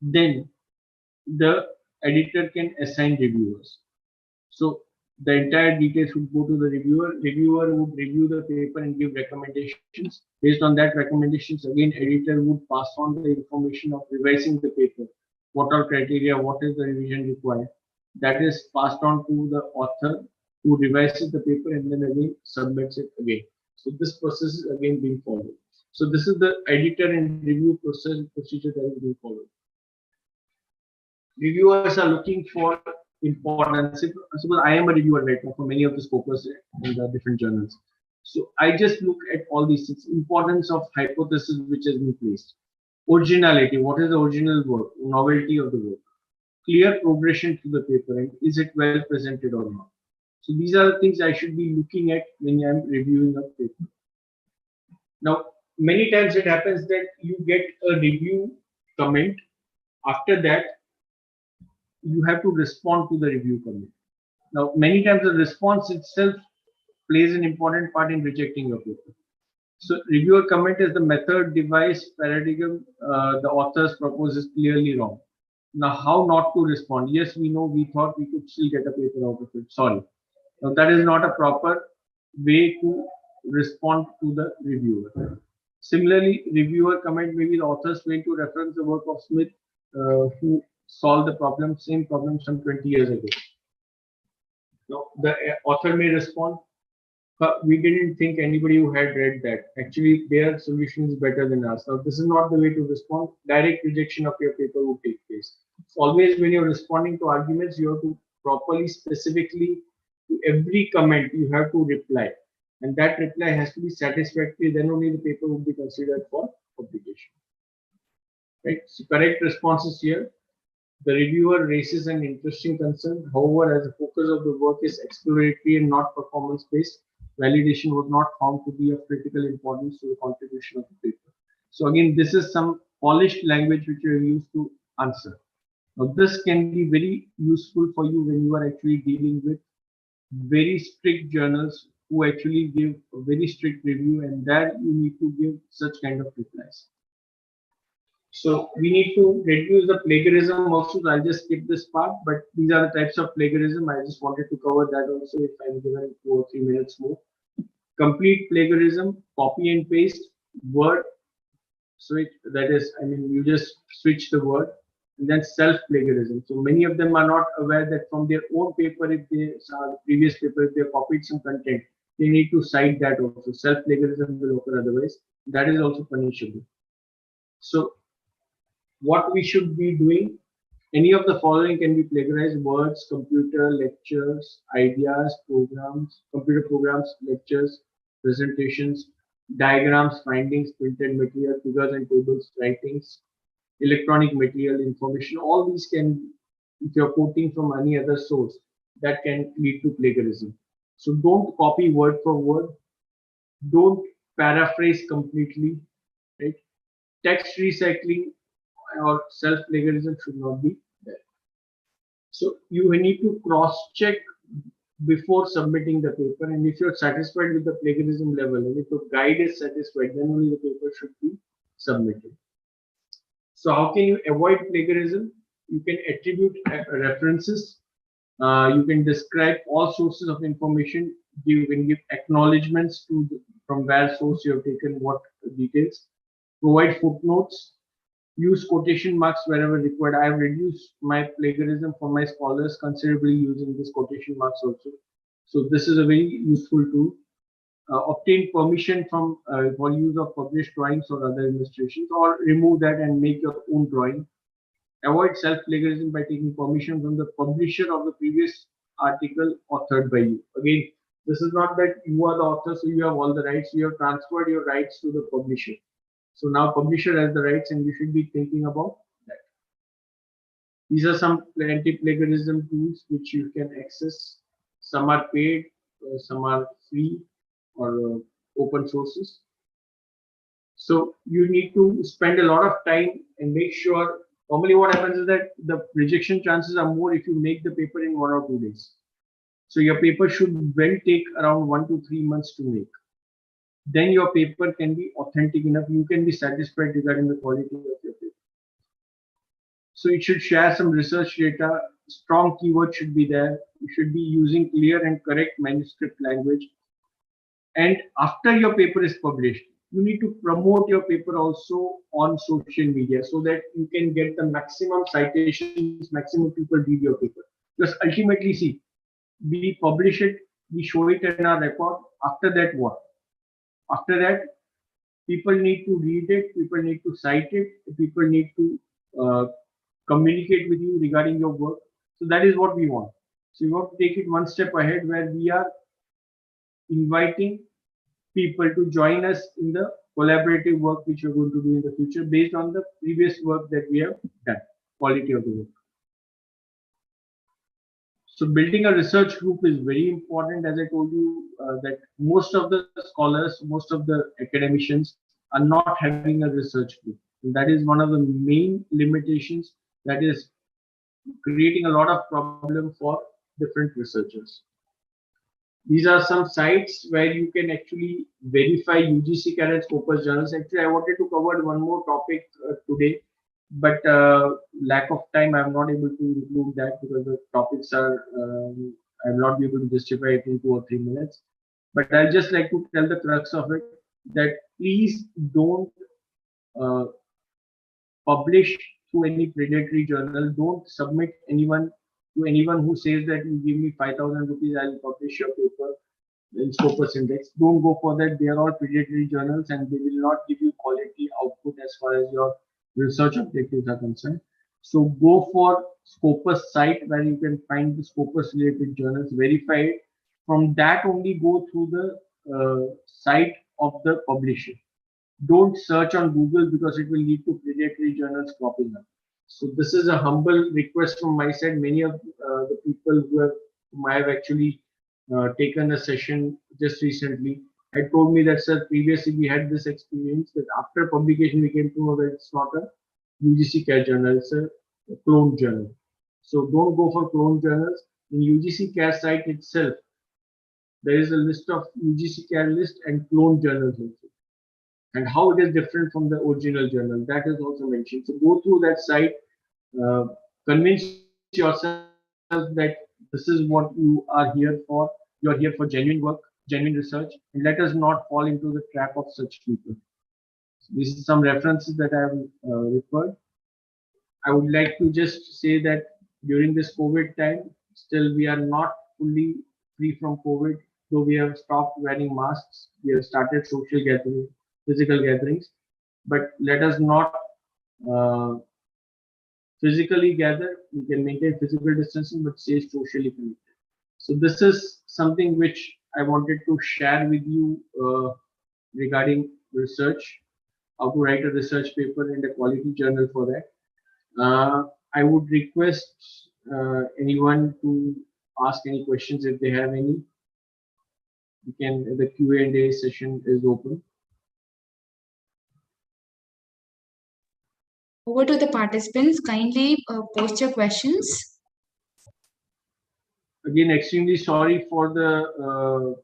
[SPEAKER 3] then the editor can assign reviewers. So the entire details would go to the reviewer. Reviewer would review the paper and give recommendations. Based on that recommendations, again, editor would pass on the information of revising the paper. What are criteria? What is the revision required? That is passed on to the author who revises the paper and then again submits it again. So this process is again being followed. So this is the editor and review procedure that is being followed. Reviewers are looking for importance. Suppose I am a reviewer right now for many of the scopers in the different journals. So I just look at all these things. Importance of hypothesis which has been placed. Originality. What is the original work? Novelty of the work. Clear progression to the paper, and is it well presented or not? So these are the things I should be looking at when I am reviewing a paper. Now, many times it happens that you get a review comment. After that, you have to respond to the review comment. Now, many times the response itself plays an important part in rejecting your paper. So, reviewer comment is the method, device, paradigm the authors propose is clearly wrong. Now, how not to respond? Yes, we know we thought we could still get a paper out of it. Sorry. Now, that is not a proper way to respond to the reviewer. Similarly, reviewer comment may be the author's way to reference the work of Smith, who solved the problem, same problem some 20 years ago. Now, the author may respond, we didn't think anybody who had read that. Actually, their solution is better than us. Now, this is not the way to respond. Direct rejection of your paper would take place. So always when you're responding to arguments, you have to properly, specifically, to every comment, you have to reply. And that reply has to be satisfactory, then only the paper would be considered for publication. Right? So correct responses here. The reviewer raises an interesting concern. However, as the focus of the work is exploratory and not performance-based, validation was not found to be of critical importance to the contribution of the paper. So again, this is some polished language which you are used to answer. Now, this can be very useful for you when you are actually dealing with very strict journals who actually give a very strict review, and there you need to give such kind of replies. So we need to reduce the plagiarism also. So I'll just skip this part, but these are the types of plagiarism. I just wanted to cover that also if I'm given 2 or 3 minutes more. Complete plagiarism, copy and paste, word switch. That is, I mean, you just switch the word, and then self-plagiarism. So many of them are not aware that from their own paper, if they previous paper, if they copied some content, they need to cite that also. Self-plagiarism will occur otherwise. That is also punishable. So what we should be doing, any of the following can be plagiarized: words, computer, lectures, ideas, programs, computer programs, lectures, presentations, diagrams, findings, printed material, figures and tables, writings, electronic material, information. All these can, if you're quoting from any other source, that can lead to plagiarism. So don't copy word for word. Don't paraphrase completely. Right? Text recycling or self-plagiarism should not be there. So you need to cross-check before submitting the paper, and if you're satisfied with the plagiarism level, and if the guide is satisfied, then only the paper should be submitted. So how can you avoid plagiarism? You can attribute references. You can describe all sources of information. You can give acknowledgements to from where source you have taken what details. Provide footnotes. Use quotation marks wherever required. I have reduced my plagiarism for my scholars considerably using this quotation marks also. So this is a very useful tool. Obtain permission from for use of published drawings or other illustrations, or remove that and make your own drawing. Avoid self-plagiarism by taking permission from the publisher of the previous article authored by you. Again, this is not that you are the author, so you have all the rights. You have transferred your rights to the publisher. So now publisher has the rights, and you should be thinking about that. These are some anti-plagiarism tools which you can access. Some are paid, some are free or open sources. So you need to spend a lot of time and make sure. Normally what happens is that the rejection chances are more if you make the paper in 1 or 2 days. So your paper should well take around 1 to 3 months to make. Then your paper can be authentic enough. You can be satisfied regarding the quality of your paper. So it should share some research data. Strong keywords should be there. You should be using clear and correct manuscript language. And after your paper is published, you need to promote your paper also on social media so that you can get the maximum citations, maximum people read your paper. Because ultimately, see, we publish it, we show it in our record. After that, what? After that, people need to read it, people need to cite it, people need to communicate with you regarding your work. So that is what we want. So we want to take it one step ahead, where we are inviting people to join us in the collaborative work which we're going to do in the future based on the previous work that we have done, quality of the work. So building a research group is very important. As I told you, that most of the scholars, most of the academicians, are not having a research group. And that is one of the main limitations that is creating a lot of problem for different researchers. These are some sites where you can actually verify UGC CAR Scopus journals. Actually, I wanted to cover one more topic today, but lack of time, I'm not able to include that because the topics are, I'll not be able to justify it in 2 or 3 minutes. But I'll just like to tell the crux of it that please don't uh, publish through any predatory journal. Don't submit anyone to anyone who says that you give me 5,000 rupees, I'll publish your paper in Scopus Index. Don't go for that. They are all predatory journals and they will not give you quality output as far as your research objectives are concerned. So go for Scopus site where you can find the Scopus related journals, verify it. From that only go through the site of the publisher. Don't search on Google because it will lead to predatory journals cropping up. So this is a humble request from my side. Many of the people whom I have actually taken a session just recently had told me that, sir, previously we had this experience that after publication we came to know that it's not a UGC CAR journal, it's a clone journal. So don't go for clone journals. In UGC CAR site itself, there is a list of UGC CAR list and clone journals also, and how it is different from the original journal, that is also mentioned. So go through that site, convince yourself that this is what you are here for. You are here for genuine work, genuine research, and let us not fall into the trap of such people. So this is some references that I have referred. I would like to just say that during this COVID time, still we are not fully free from COVID, though we have stopped wearing masks. We have started social gatherings, physical gatherings, but let us not uh, physically gather. We can maintain physical distancing, but stay socially connected. So this is something which I wanted to share with you regarding research, how to write a research paper and a quality journal for that. I would request anyone to ask any questions if they have any. You can. The Q&A session is open.
[SPEAKER 1] Over to the participants. Kindly post your questions.
[SPEAKER 3] Again, extremely sorry for the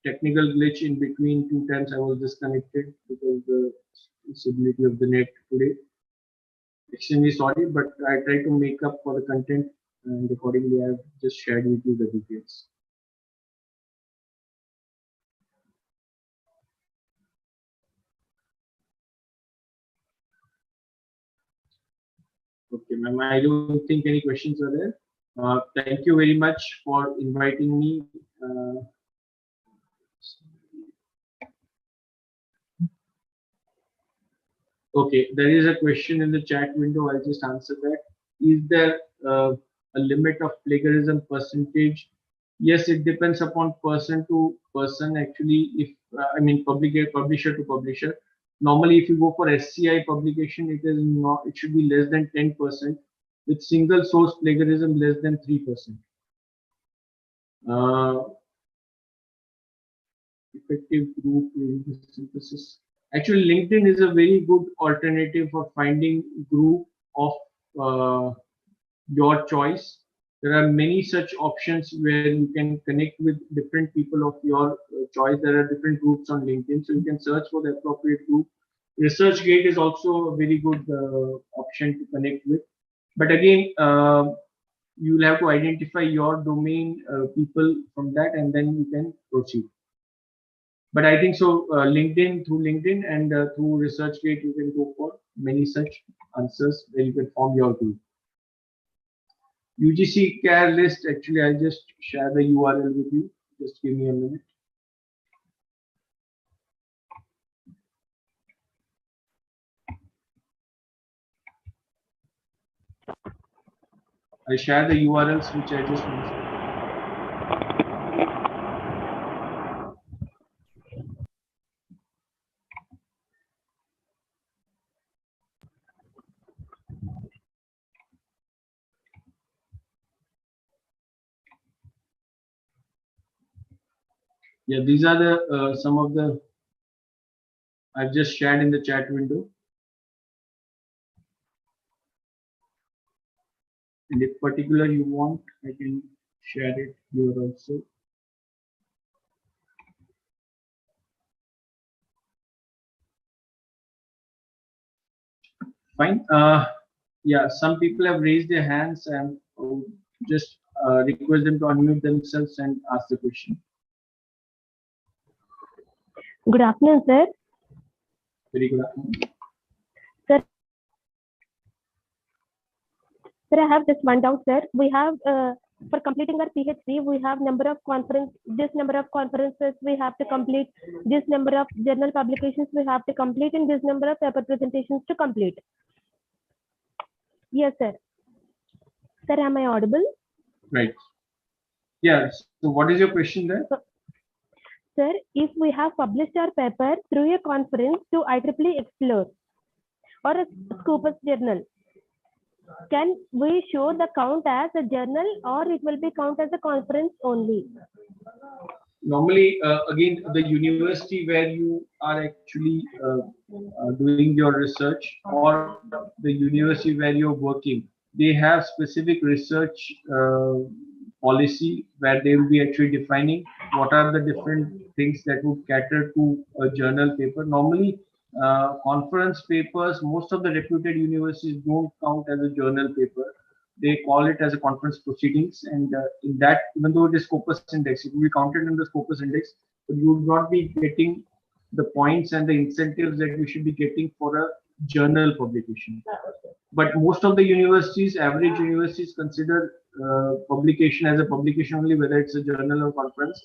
[SPEAKER 3] technical glitch in between. 2 times I was disconnected because the stability of the net today. Extremely sorry, but I try to make up for the content, and accordingly I have just shared with you the details. Okay, ma'am, I don't think any questions are there. Thank you very much for inviting me. Okay, there is a question in the chat window. I'll just answer that. Is there a limit of plagiarism percentage? Yes, it depends upon person to person. Actually, if I mean publisher to publisher. Normally, if you go for SCI publication, it is not. It should be less than 10%. With single source plagiarism, less than 3%. Effective group synthesis. Actually, LinkedIn is a very good alternative for finding group of your choice. There are many such options where you can connect with different people of your choice. There are different groups on LinkedIn, so you can search for the appropriate group. ResearchGate is also a very good option to connect with. But again, you'll have to identify your domain people from that, and then you can proceed. But I think so. Through LinkedIn and through ResearchGate, you can go for many such answers where you can form your group. UGC CAR list. Actually, I'll just share the URL with you. Just give me a minute. I'll share the URLs which I just mentioned. Yeah, these are the some of the I've just shared in the chat window. And if particular you want, I can share it here also. Fine. Yeah, some people have raised their hands, and just request them to unmute themselves and ask the question.
[SPEAKER 4] Good afternoon, sir.
[SPEAKER 3] Very good afternoon.
[SPEAKER 4] Sir, I have just one doubt, sir. We have, for completing our PhD, we have number of this number of conferences we have to complete, this number of journal publications we have to complete, and this number of paper presentations to complete. Yes, sir. Sir, am I audible?
[SPEAKER 3] Right. Yeah. So what is your question there?
[SPEAKER 4] Sir, if we have published our paper through a conference to IEEE Explore or a Scopus journal, can we show the count as a journal, or it will be count as a conference only?
[SPEAKER 3] Normally, again, the university where you are actually doing your research, or the university where you're working, they have specific research policy where they will be actually defining what are the different things that would cater to a journal paper. Normally, conference papers, most of the reputed universities don't count as a journal paper. They call it as a conference proceedings, and in that, even though it is Scopus index, it will be counted in the Scopus index, but you would not be getting the points and the incentives that you should be getting for a journal publication. But most of the universities, average universities, consider publication as a publication only, whether it's a journal or conference.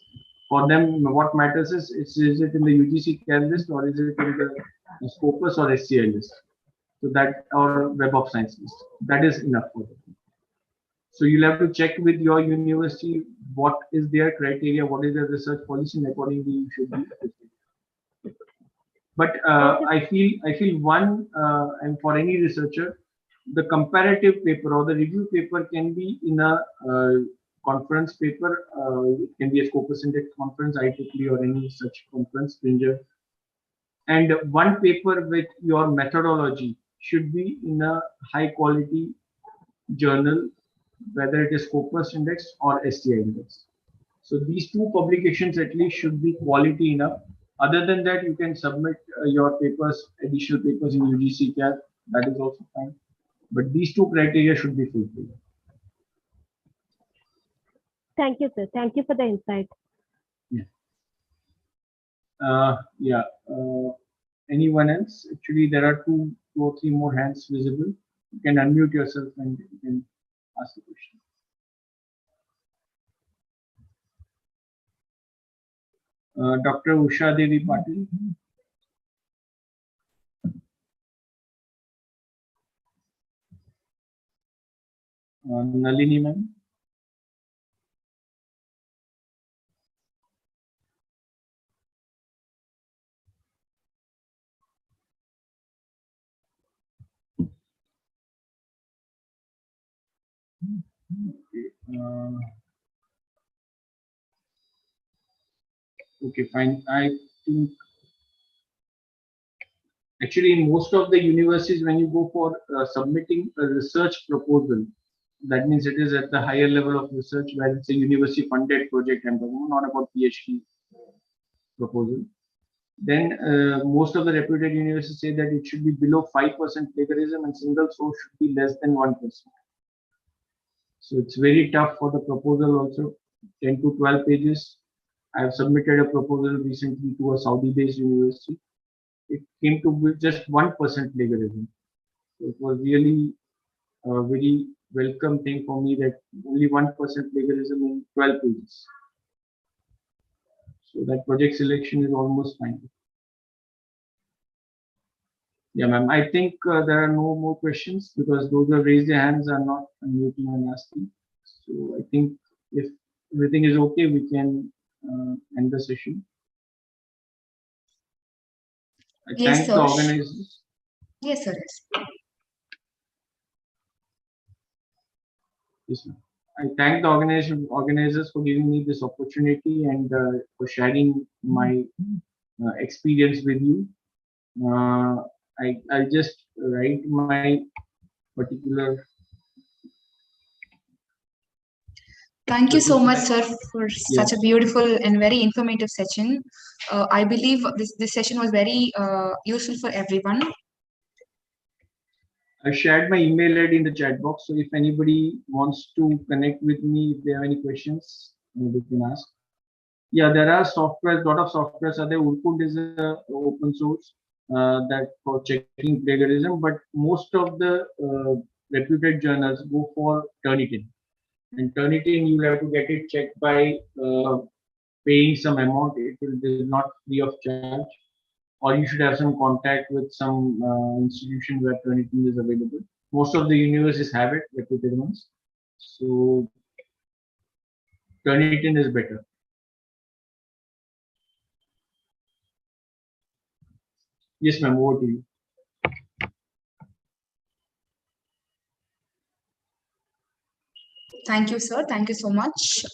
[SPEAKER 3] For them, what matters is it in the UGC CAL list, or is it in the Scopus or SCI list? So that, or Web of Science list. That is enough for them. So you'll have to check with your university what is their criteria, what is their research policy, and accordingly you should be. But I feel one, and for any researcher, the comparative paper or the review paper can be in a conference paper. It can be a Scopus Index conference, IEEE, or any such conference, Springer. And one paper with your methodology should be in a high quality journal, whether it is Scopus Index or STI Index. So these two publications at least should be quality enough. Other than that, you can submit your papers, additional papers in UGC CAL. That is also fine. But these two criteria should be fulfilled.
[SPEAKER 4] Thank you, sir. Thank you for the insight.
[SPEAKER 3] Yeah. Anyone else? Actually, there are two or three more hands visible. You can unmute yourself and you can ask the question. Dr. Usha Devi Patil. Nalini ma'am. Okay, fine. I think actually in most of the universities, when you go for submitting a research proposal, that means it is at the higher level of research where it's a university funded project, and not about PhD proposal. Then most of the reputed universities say that it should be below 5% plagiarism and single source should be less than 1%. So it's very tough for the proposal also, 10 to 12 pages. I have submitted a proposal recently to a Saudi-based university. It came to just 1% plagiarism. So it was really a very welcome thing for me that only 1% plagiarism in 12 pages. So that project selection is almost fine. Yeah, ma'am. I think there are no more questions because those who have raised their hands are not unmuting and asking. So I think if everything is okay, we can end the session. I
[SPEAKER 1] Yes,
[SPEAKER 3] thank
[SPEAKER 1] sir.
[SPEAKER 3] the organizers.
[SPEAKER 1] Yes, sir.
[SPEAKER 3] Yes, ma'am. I thank the organizers for giving me this opportunity and for sharing my experience with you. I'll just write my particular.
[SPEAKER 1] Thank you so much, sir, for
[SPEAKER 3] Yeah.
[SPEAKER 1] such a beautiful and very informative session. I believe this session was very useful for everyone.
[SPEAKER 3] I shared my email ID in the chat box, so if anybody wants to connect with me, if they have any questions, they can ask. Yeah, there are software, lot of softwares are there. Urkut is a open source that for checking plagiarism, but most of the reputed journals go for Turnitin. And Turnitin, you have to get it checked by paying some amount. It is not free of charge, or you should have some contact with some institution where Turnitin is available. Most of the universities have it, reputed ones. So Turnitin is better. Yes, ma'am, over to you.
[SPEAKER 1] Thank you, sir. Thank you so much.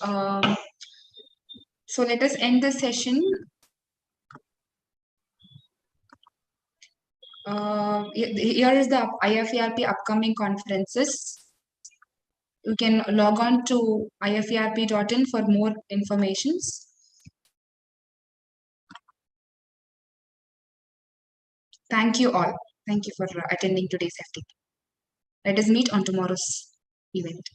[SPEAKER 1] So let us end this session. Here is the IFERP upcoming conferences. You can log on to iferp.in for more informations. Thank you all. Thank you for attending today's FT. Let us meet on tomorrow's event.